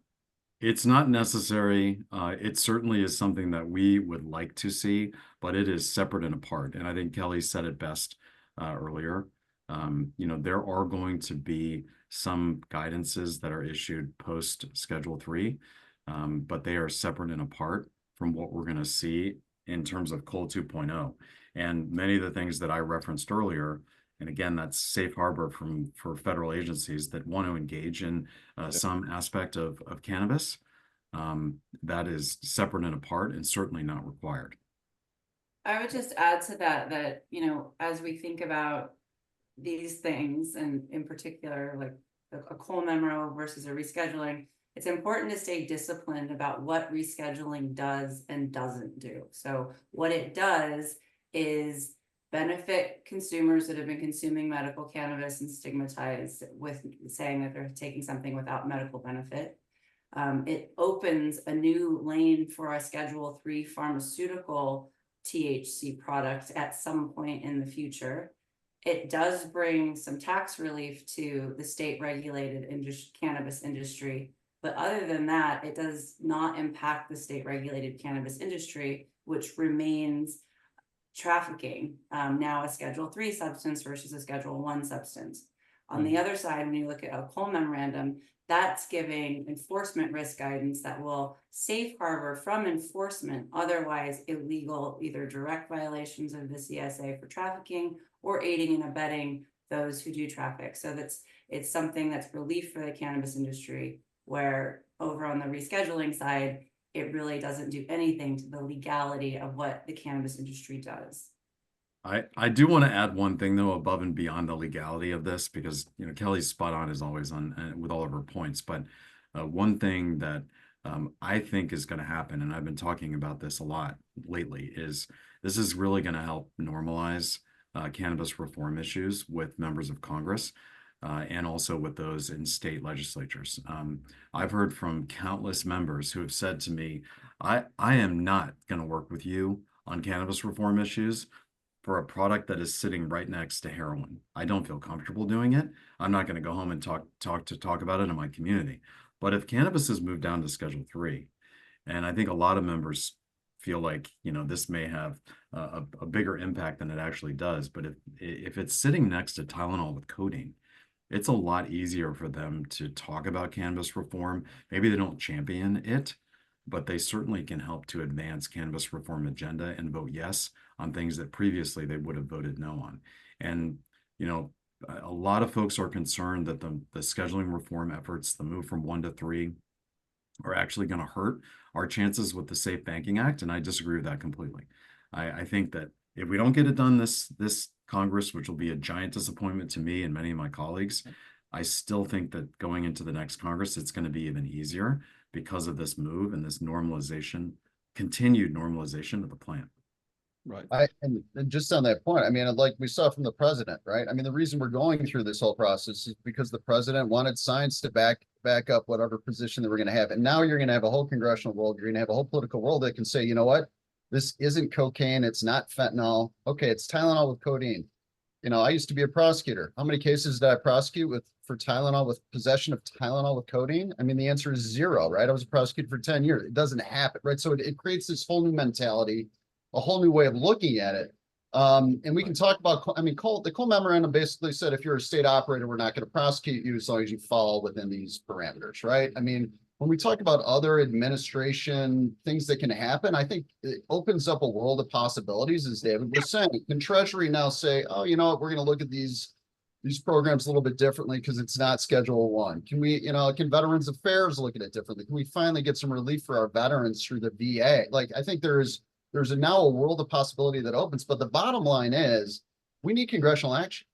It's not necessary. It certainly is something that we would like to see, but it is separate and apart. And I think Kelly said it best earlier. There are going to be some guidances that are issued post Schedule 3, but they are separate and apart from what we're going to see in terms of Cole 2.0. And many of the things that I referenced earlier, and again, that's safe harbor for federal agencies that want to engage in some aspect of cannabis, that is separate and apart and certainly not required. I would just add to that, you know, as we think about these things, and in particular, like a Cole memo versus a rescheduling, it's important to stay disciplined about what rescheduling does and doesn't do. So what it does is benefit consumers that have been consuming medical cannabis and stigmatized with saying that they're taking something without medical benefit. It opens a new lane for a Schedule 3 pharmaceutical THC product at some point in the future. It does bring some tax relief to the state regulated cannabis industry. But other than that, it does not impact the state regulated cannabis industry, which remains trafficking, now a Schedule 3 substance versus a Schedule 1 substance. On the other side, when you look at a Cole memorandum, that's giving enforcement risk guidance that will safe harbor from enforcement otherwise illegal, either direct violations of the CSA for trafficking or aiding and abetting those who do traffic. So it's something that's relief for the cannabis industry, where over on the rescheduling side, it really doesn't do anything to the legality of what the cannabis industry does. I do want to add one thing though, above and beyond the legality of this, because you know Kelly's spot on as always on with all of her points. But one thing that I think is going to happen, and I've been talking about this a lot lately, is this is really going to help normalize cannabis reform issues with members of Congress and also with those in state legislatures. I've heard from countless members who have said to me, I am not going to work with you on cannabis reform issues for a product that is sitting right next to heroin. I don't feel comfortable doing it. I'm not going to go home and talk about it in my community. But if cannabis is moved down to Schedule 3, and I think a lot of members feel like, you know, this may have a bigger impact than it actually does. But if it's sitting next to Tylenol with codeine, it's a lot easier for them to talk about cannabis reform. Maybe they don't champion it, but they certainly can help to advance cannabis reform agenda and vote yes on things that previously they would have voted no on. And, you know, a lot of folks are concerned that the scheduling reform efforts, the move from 1 to 3, are actually going to hurt our chances with the Safe Banking Act. And I disagree with that completely. I think that if we don't get it done this Congress, which will be a giant disappointment to me and many of my colleagues, I still think that going into the next Congress, it's going to be even easier because of this move and this normalization, continued normalization of the plan. Right. And just on that point, I mean, like we saw from the president, right? I mean, the reason we're going through this whole process is because the president wanted science to back up whatever position that we're going to have. And now you're going to have a whole congressional world. You're going to have a whole political world that can say, you know what? This isn't cocaine. It's not fentanyl. Okay, it's Tylenol with codeine. You know, I used to be a prosecutor. How many cases did I prosecute for Tylenol, with possession of Tylenol with codeine? I mean, the answer is 0, right? I was a prosecutor for 10 years. It doesn't happen, right? So it creates this whole new mentality, a whole new way of looking at it. And we can talk about, I mean, the Cole memorandum basically said, if you're a state operator, we're not going to prosecute you as long as you fall within these parameters, right? I mean, when we talk about other administration things that can happen, I think it opens up a world of possibilities, as David was saying. Can Treasury now say, oh, you know what, we're going to look at these programs a little bit differently because it's not Schedule 1? Can we, you know, can Veterans Affairs look at it differently? Can we finally get some relief for our veterans through the VA? Like, I think there's now a world of possibility that opens, but the bottom line is we need congressional action.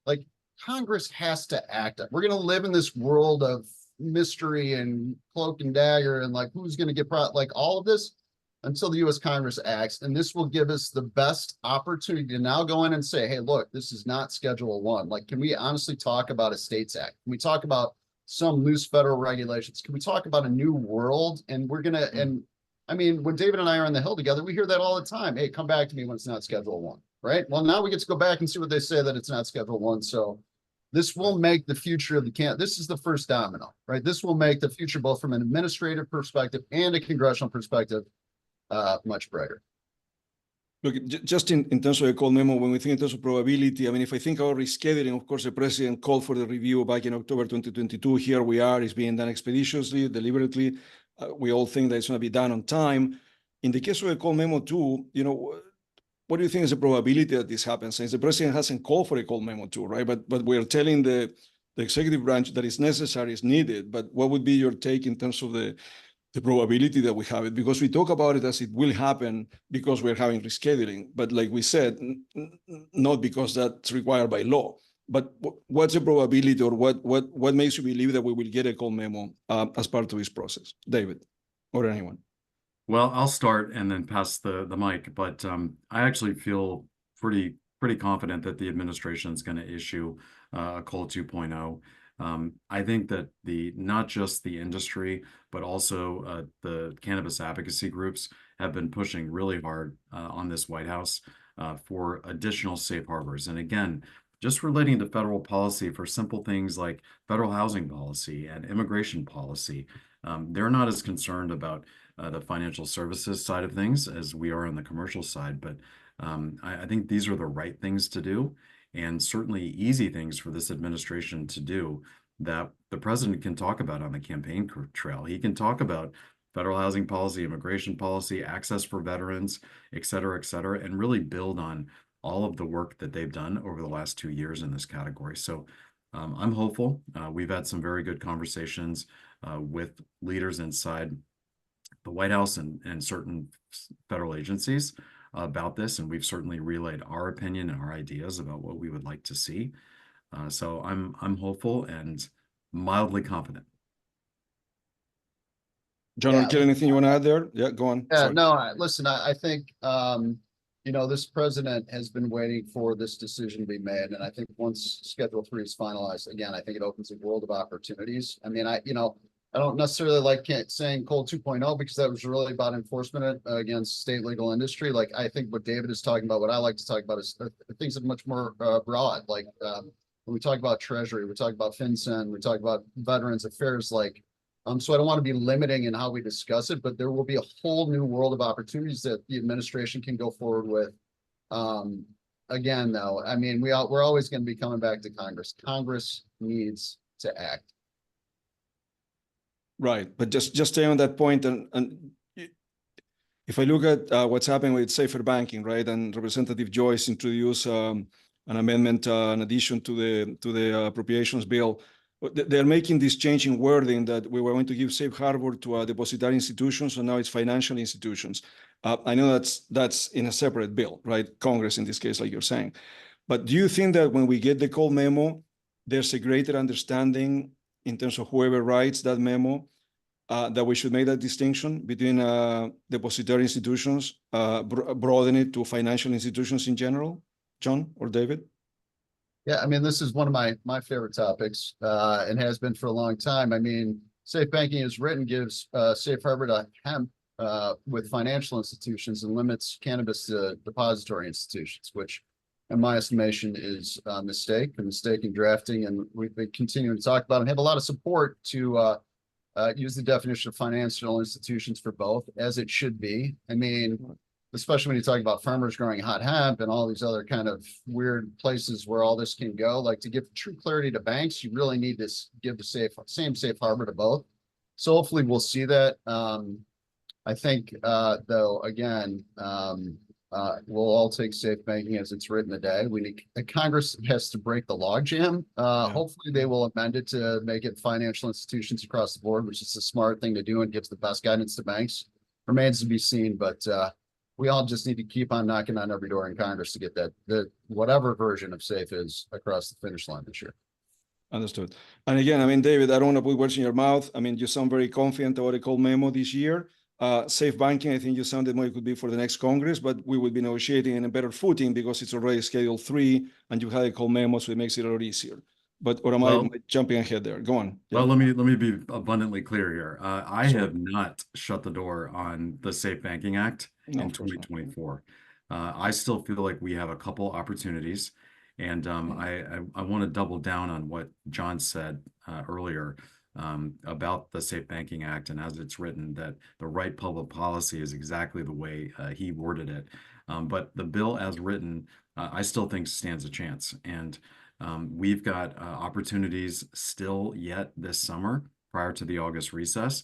Like, Congress has to act. We're going to live in this world of mystery and cloak and dagger and like who's going to get like all of this until the US Congress acts. And this will give us the best opportunity to now go in and say, hey, look, this is not Schedule 1. Like, can we honestly talk about a States Act? Can we talk about some loose federal regulations? Can we talk about a new world? And we're going to, and I mean, when David and I are on the Hill together, we hear that all the time. Hey, come back to me when it's not Schedule 1, right? Well, now we get to go back and see what they say that it's not Schedule 1. So this will make the future of the this is the first domino, right? This will make the future, both from an administrative perspective and a congressional perspective, much brighter. Look, just in terms of the call memo, when we think in terms of probability, I mean, if I think about rescheduling, of course, the president called for the review back in October 2022. Here we are, it's being done expeditiously, deliberately. We all think that it's going to be done on time. In the case of the call memo too, you know, what do you think is the probability that this happens? Since the president hasn't called for a call memo too, right? But we're telling the executive branch that it's necessary, it's needed. But what would be your take in terms of the probability that we have it? Because we talk about it as it will happen because we're having rescheduling. But like we said, not because that's required by law. But what's the probability, or what makes you believe that we will get a call memo as part of this process? David, or anyone? Well, I'll start and then pass the mic, but I actually feel pretty confident that the administration is going to issue a Call 2.0. I think that not just the industry, but also the cannabis advocacy groups have been pushing really hard on this White House for additional safe harbors. And again, just relating to federal policy for simple things like federal housing policy and immigration policy, they're not as concerned about the financial services side of things as we are on the commercial side. But I think these are the right things to do, and certainly easy things for this administration to do that the president can talk about on the campaign trail. He can talk about federal housing policy, immigration policy, access for veterans, et cetera, and really build on all of the work that they've done over the last 2 years in this category. So I'm hopeful. We've had some very good conversations with leaders inside the White House and certain federal agencies about this, and we've certainly relayed our opinion and our ideas about what we would like to see. So I'm hopeful and mildly confident. John, or Kill, anything you want to add there? Yeah, go on. Yeah, Sorry. no, listen, I think, you know, this president has been waiting for this decision to be made. And I think once Schedule 3 is finalized, again, I think it opens a world of opportunities. I mean, I don't necessarily like saying Code 2.0 because that was really about enforcement against state legal industry. Like, I think what David is talking about, what I like to talk about is things that are much more broad. Like when we talk about Treasury, we talk about FinCEN, we talk about Veterans Affairs, like, so I don't want to be limiting in how we discuss it, but there will be a whole new world of opportunities that the administration can go forward with. Again, though, I mean, we're always going to be coming back to Congress. Congress needs to act. Right, but just stay on that point, and if I look at what's happening with safer banking, right, and Representative Joyce introduced an amendment, an addition to the appropriations bill. They're making this change in wording that we were going to give safe harbor to depository institutions, and now it's financial institutions. I know that's in a separate bill, right? Congress in this case, like you're saying. But do you think that when we get the call memo, there's a greater understanding in terms of whoever writes that memo, that we should make that distinction between depository institutions, broaden it to financial institutions in general? John or David? Yeah, I mean, this is one of my favorite topics, and has been for a long time. I mean, safe banking as written gives safe harbor to hemp with financial institutions and limits cannabis to depository institutions, which in my estimation is a mistake in drafting. And we've been continuing to talk about and have a lot of support to use the definition of financial institutions for both, as it should be. I mean, especially when you talk about farmers growing hot hemp and all these other kind of weird places where all this can go. Like, to give true clarity to banks, you really need to give the same safe harbor to both. So hopefully we'll see that. I think, though, again, we'll all take safe banking as it's written today. We need Congress has to break the logjam. Hopefully they will amend it to make it financial institutions across the board, which is a smart thing to do and gives the best guidance to banks. Remains to be seen, but we all just need to keep on knocking on every door in Congress to get the whatever version of safe is across the finish line this year. Understood. And again, I mean, David, I don't want to put words in your mouth. I mean, you sound very confident about a call memo this year. Safe banking, I think you sounded more it could be for the next Congress, but we will be negotiating in a better footing because it's already Schedule 3 and you had a call memo, so it makes it a lot easier. But or am I jumping ahead there? Go on. Well, let me be abundantly clear here. I have not shut the door on the Safe Banking Act in 2024. I still feel like we have a couple opportunities, and I want to double down on what John said earlier about the Safe Banking Act, and as it's written, that the right public policy is exactly the way he worded it. But the bill as written, I still think stands a chance. And we've got opportunities still yet this summer prior to the August recess.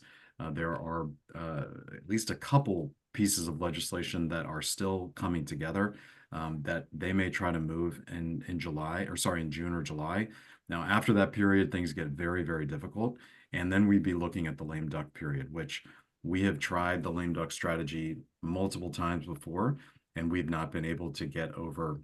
There are at least a couple pieces of legislation that are still coming together that they may try to move in June or July. Now, after that period, things get very, very difficult. And then we'd be looking at the lame duck period, which we have tried the lame duck strategy multiple times before, and we've not been able to get over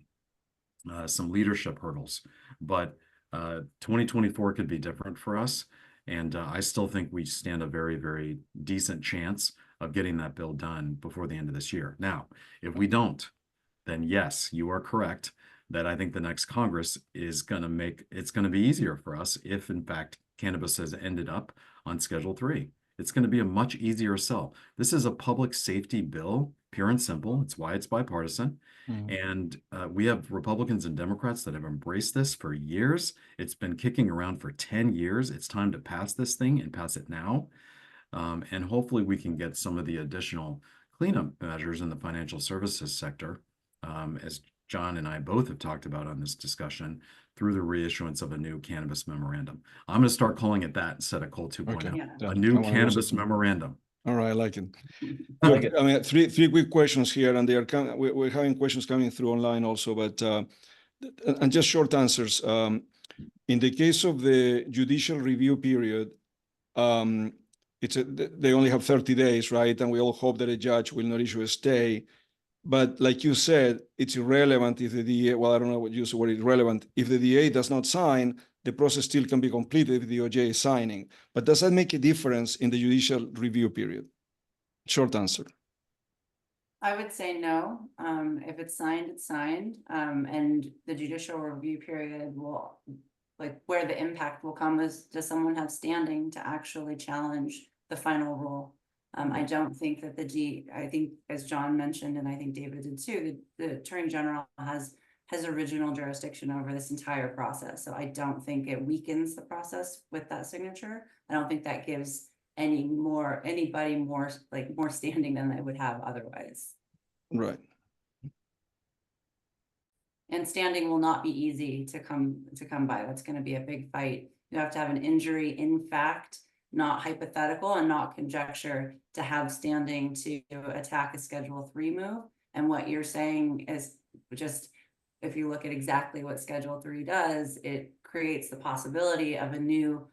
some leadership hurdles. But 2024 could be different for us. And I still think we stand a very, very decent chance of getting that bill done before the end of this year. Now, if we don't, then yes, you are correct that I think the next Congress is going to it's going to be easier for us if, in fact, cannabis has ended up on Schedule 3. It's going to be a much easier sell. This is a public safety bill, pure and simple. It's why it's bipartisan. And we have Republicans and Democrats that have embraced this for years. It's been kicking around for 10 years. It's time to pass this thing and pass it now. And hopefully we can get some of the additional cleanup measures in the financial services sector, as John and I both have talked about on this discussion, through the reissuance of a new cannabis memorandum. I'm going to start calling it that instead of Cole 2.0. Okay. Yeah. A new cannabis memorandum. All right, I like it. I like it. I mean, three quick questions here, and they are we're having questions coming through online also, but and just short answers. In the case of the judicial review period, they only have 30 days, right? And we all hope that a judge will not issue a stay. But like you said, it's irrelevant if the DA, well, I don't know what you use the word irrelevant. If the DA does not sign, the process still can be completed if the DOJ is signing. But does that make a difference in the judicial review period? Short answer. I would say no. If it's signed, it's signed. And the judicial review period will, like, where the impact will come is, does someone have standing to actually challenge the final rule? I don't think that I think, as John mentioned, and I think David did too, the Attorney General has original jurisdiction over this entire process. So I don't think it weakens the process with that signature. I don't think that gives anybody more standing than they would have otherwise. Right. And standing will not be easy to come by. That's going to be a big fight. You have to have an injury in fact, not hypothetical and not conjecture, to have standing to attack a Schedule 3 move. And what you're saying is just, if you look at exactly what Schedule 3 does, it creates the possibility of a new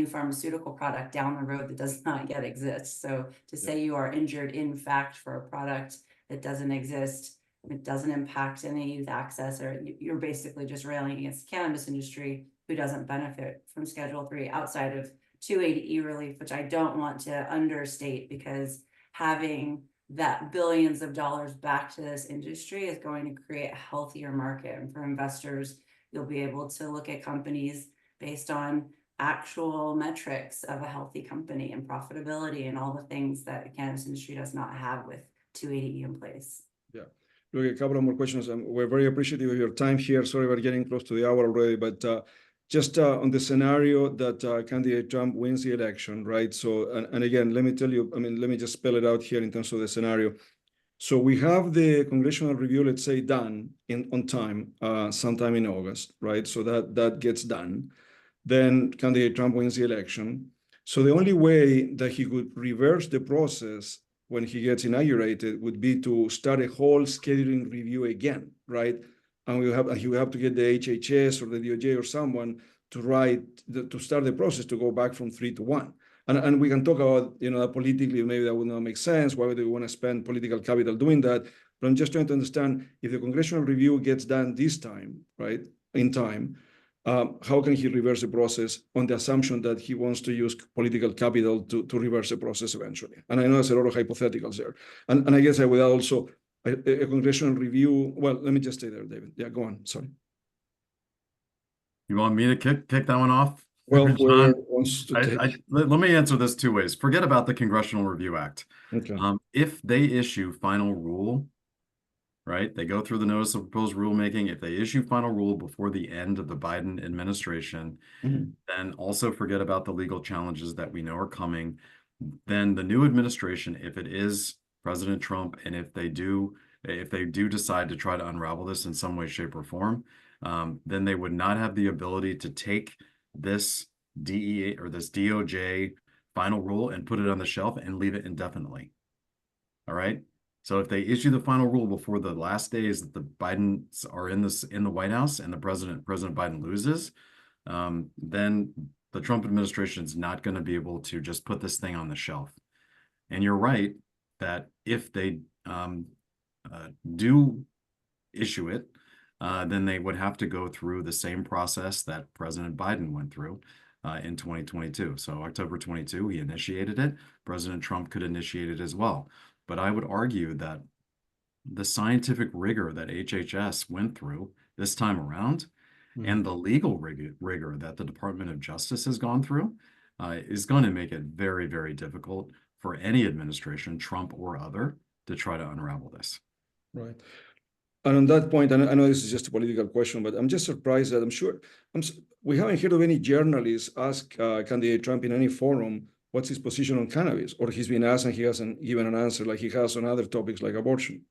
pharmaceutical product down the road that does not yet exist. So to say you are injured in fact for a product that doesn't exist, it doesn't impact any youth access, or you're basically just railing against the cannabis industry who doesn't benefit from Schedule 3 outside of 280E relief, which I don't want to understate, because having that billions of dollars back to this industry is going to create a healthier market. And for investors, you'll be able to look at companies based on actual metrics of a healthy company and profitability and all the things that the cannabis industry does not have with 280E in place. Yeah. Look, a couple of more questions. We're very appreciative of your time here. Sorry, we're getting close to the hour already, but just on the scenario that candidate Trump wins the election, right? So, and again, let me tell you, I mean, let me just spell it out here in terms of the scenario. So we have the congressional review, let's say, done on time, sometime in August, right? So that gets done. Then candidate Trump wins the election. So the only way that he could reverse the process when he gets inaugurated would be to start a whole scheduling review again, right? And he will have to get the HHS or the DOJ or someone to start the process to go back from 3 to 1. And we can talk about, that politically, maybe that would not make sense. Why would we want to spend political capital doing that? But I'm just trying to understand, if the congressional review gets done this time, right, in time, how can he reverse the process on the assumption that he wants to use political capital to reverse the process eventually? And I know there's a lot of hypotheticals there. And I guess I would add also a congressional review. Well, let me just stay there, David. Yeah, go on. Sorry. You want me to kick that one off? Well, John, wants to take... let me answer this two ways. Forget about the Congressional Review Act. Okay. If they issue final rule, right, they go through the notice of proposed rulemaking. If they issue final rule before the end of the Biden administration, then also forget about the legal challenges that we know are coming. Then the new administration, if it is President Trump, and if they do if they do decide to try to unravel this in some way, shape, or form, then they would not have the ability to take this DEA or this DOJ final rule and put it on the shelf and leave it indefinitely. All right. So if they issue the final rule before the last days that the Bidens are in the White House and President Biden loses, then the Trump administration is not going to be able to just put this thing on the shelf. And you're right that if they do issue it, then they would have to go through the same process that President Biden went through in 2022. So October 22, he initiated it. President Trump could initiate it as well. But I would argue that the scientific rigor that HHS went through this time around and the legal rigor that the Department of Justice has gone through is going to make it very, very difficult for any administration, Trump or other, to try to unravel this. Right. And on that point, and I know this is just a political question, but I'm just surprised that we haven't heard of any journalists ask candidate Trump in any forum what's his position on cannabis, or he's been asked and he hasn't given an answer like he has on other topics like abortion.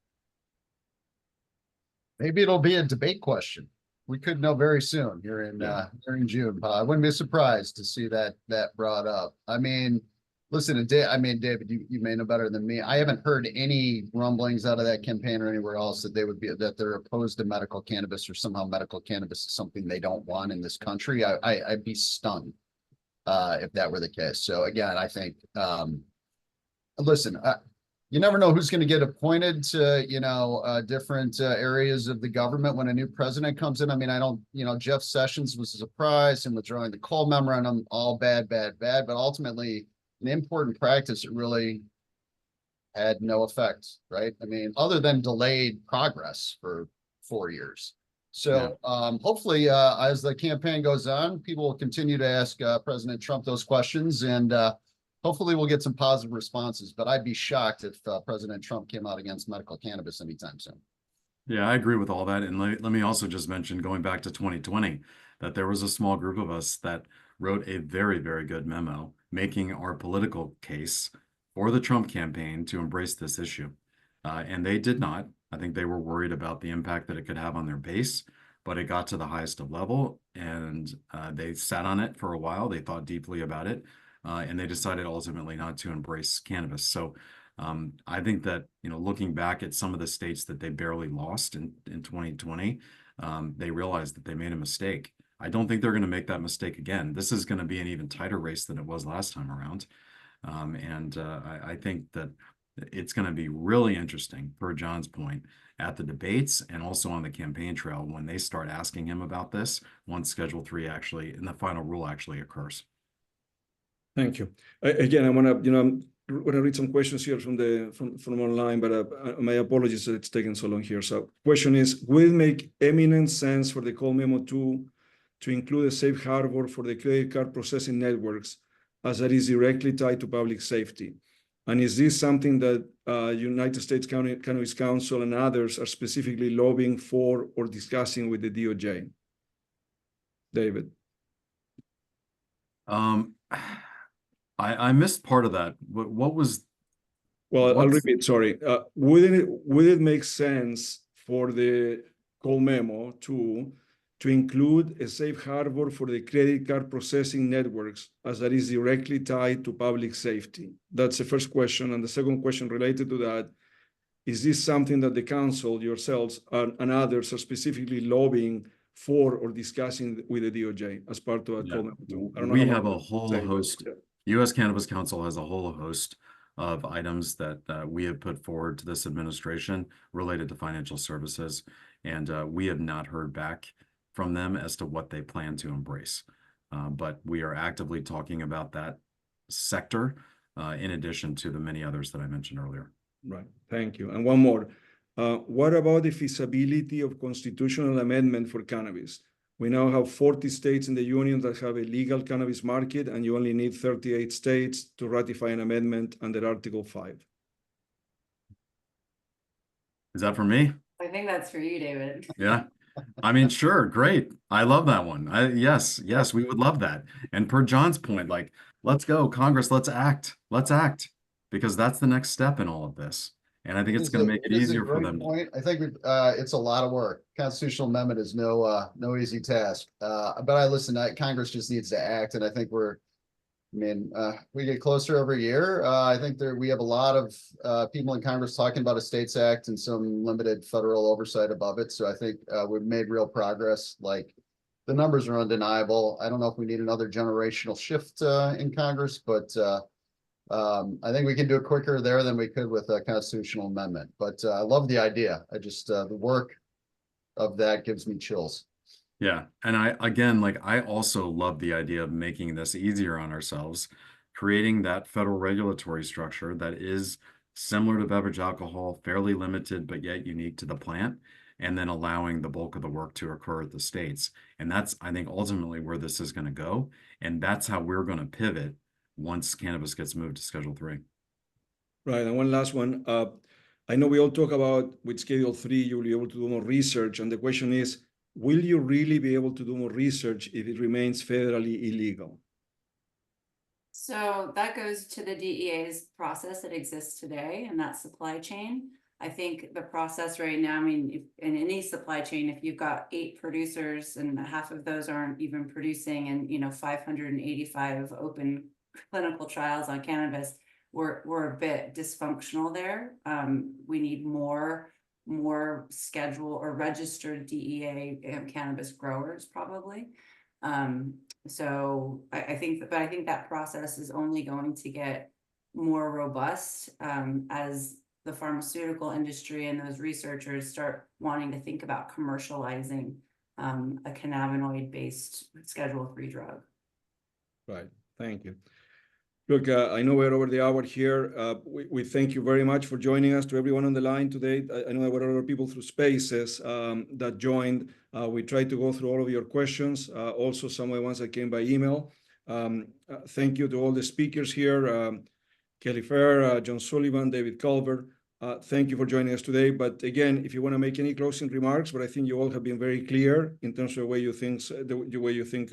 Maybe it'll be a debate question. We could know very soon here in June. I wouldn't be surprised to see that brought up. I mean, listen, David, you may know better than me. I haven't heard any rumblings out of that campaign or anywhere else that they're opposed to medical cannabis, or somehow medical cannabis is something they don't want in this country. I'd be stunned if that were the case. So again, I think, listen, you never know who's going to get appointed to, different areas of the government when a new president comes in. I mean, Jeff Sessions was a surprise, and withdrawing the Cole memorandum, all bad, but ultimately an important practice, it really had no effect, right? I mean, other than delayed progress for 4 years. So hopefully, as the campaign goes on, people will continue to ask President Trump those questions, and hopefully we'll get some positive responses. But I'd be shocked if President Trump came out against medical cannabis anytime soon. Yeah, I agree with all that. And let me also just mention, going back to 2020, that there was a small group of us that wrote a very, very good memo making our political case for the Trump campaign to embrace this issue. And they did not. I think they were worried about the impact that it could have on their base, but it got to the highest of level, and they sat on it for a while. They thought deeply about it, and they decided ultimately not to embrace cannabis. So I think that, looking back at some of the states that they barely lost in 2020, they realized that they made a mistake. I don't think they're going to make that mistake again. This is going to be an even tighter race than it was last time around. I think that it's going to be really interesting, per John's point, at the debates and also on the campaign trail when they start asking him about this once Schedule 3 actually, and the final rule actually occurs. Thank you. Again, I want to, read some questions here from online, but my apologies that it's taken so long here. So question is, will it make eminent sense for the Cole Memo 2 to include a safe harbor for the credit card processing networks, as that is directly tied to public safety? And is this something that United States Cannabis Council and others are specifically lobbying for or discussing with the DOJ? David. I missed part of that. What was? Well, I'll repeat. Sorry. Would it make sense for the Cole Memo to include a safe harbor for the credit card processing networks, as that is directly tied to public safety? That's the first question. And the second question related to that, is this something that the council, yourselves, and others are specifically lobbying for or discussing with the DOJ as part of a Cole Memo 2? I don't know. We have a whole host. US Cannabis Council has a whole host of items that we have put forward to this administration related to financial services. And we have not heard back from them as to what they plan to embrace. But we are actively talking about that sector in addition to the many others that I mentioned earlier. Right. Thank you. And one more. What about the feasibility of constitutional amendment for cannabis? We now have 40 states in the union that have a legal cannabis market, and you only need 38 states to ratify an amendment under Article 5. Is that for me? I think that's for you, David. Yeah. I mean, sure. Great. I love that one. Yes, we would love that. And per John's point, let's go, Congress, let's act, because that's the next step in all of this. And I think it's going to make it is a easier for great them. point. I think it's a lot of work. Constitutional amendment is no easy task. But I listen, Congress just needs to act, and I think we get closer every year. I think we have a lot of people in Congress talking about a States Act and some limited federal oversight above it. So I think we've made real progress. Like, the numbers are undeniable. I don't know if we need another generational shift in Congress, but I think we can do it quicker there than we could with a constitutional amendment. But I love the idea. I just the work of that gives me chills. Yeah. And I also love the idea of making this easier on ourselves, creating that federal regulatory structure that is similar to beverage alcohol, fairly limited, but yet unique to the plant, and then allowing the bulk of the work to occur at the states. And that's, I think, ultimately where this is going to go. And that's how we're going to pivot once cannabis gets moved to Schedule 3. Right. And one last one. I know we all talk about with Schedule 3, you'll be able to do more research. And the question is, will you really be able to do more research if it remains federally illegal? So that goes to the DEA's process that exists today, and that supply chain. I think the process right now, I mean, if, in any supply chain, if you've got 8 producers and half of those aren't even producing, and 585 open clinical trials on cannabis, we're a bit dysfunctional there. We need more schedule or registered DEA cannabis growers probably. So I think that process is only going to get more robust as the pharmaceutical industry and those researchers start wanting to think about commercializing a cannabinoid-based Schedule 3 drug. Right. Thank you. Look, I know we're over the hour here. We thank you very much for joining us. To everyone on the line today, I know there were other people through Spaces that joined. We tried to go through all of your questions, also some of the ones that came by email. Thank you to all the speakers here, Kelly Fair, John Sullivan, David Culver. Thank you for joining us today. But again, if you want to make any closing remarks, but I think you all have been very clear in terms of the way you think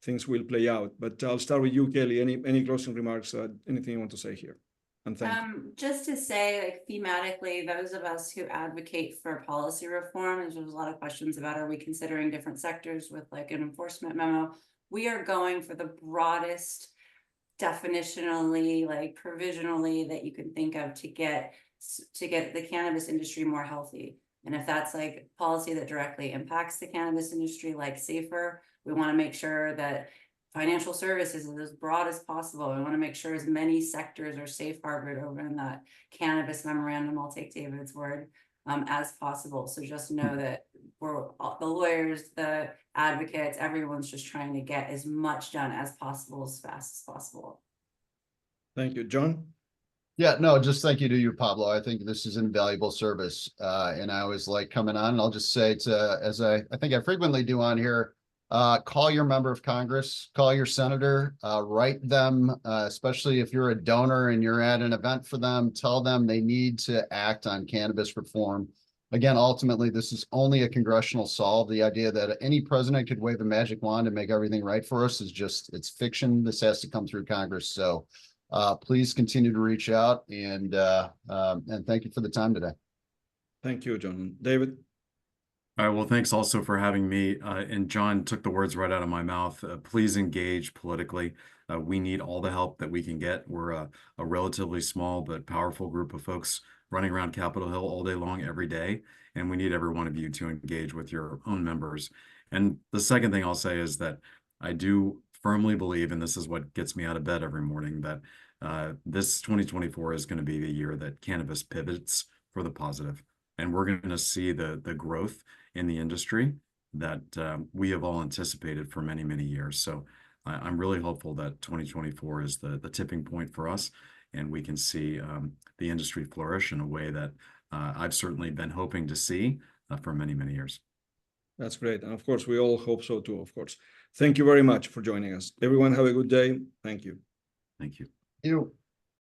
things will play out. But I'll start with you, Kelly. Any closing remarks, anything you want to say here? And thank you. Just to say, like, thematically, those of us who advocate for policy reform, there's a lot of questions about, are we considering different sectors with like an enforcement memo? We are going for the broadest, definitionally, like provisionally, that you can think of to get the cannabis industry more healthy. And if that's like policy that directly impacts the cannabis industry, like SAFER, we want to make sure that financial services is as broad as possible. We want to make sure as many sectors are safe harbored over in that cannabis memorandum, I'll take David's word, as possible. So just know that we're the lawyers, the advocates, everyone's just trying to get as much done as possible, as fast as possible. Thank you. John? Yeah, no, just thank you to you, Pablo. I think this is invaluable service. And I always like coming on. And I'll just say as I think I frequently do on here, call your member of Congress, call your senator, write them, especially if you're a donor and you're at an event for them, tell them they need to act on cannabis reform. Again, ultimately, this is only a congressional solve. The idea that any president could wave a magic wand and make everything right for us is it's fiction. This has to come through Congress. So please continue to reach out, and thank you for the time today. Thank you, John. David? All right, well, thanks also for having me. And John took the words right out of my mouth. Please engage politically. We need all the help that we can get. We're a relatively small but powerful group of folks running around Capitol Hill all day long, every day. And we need every one of you to engage with your own members. And the second thing I'll say is that I do firmly believe, and this is what gets me out of bed every morning, that this 2024 is going to be the year that cannabis pivots for the positive. And we're going to see the growth in the industry that we have all anticipated for many, many years. So I'm really hopeful that 2024 is the tipping point for us, and we can see the industry flourish in a way that I've certainly been hoping to see for many, many years. That's great. And of course, we all hope so too, of course. Thank you very much for joining us. Everyone have a good day. Thank you. Thank you. You.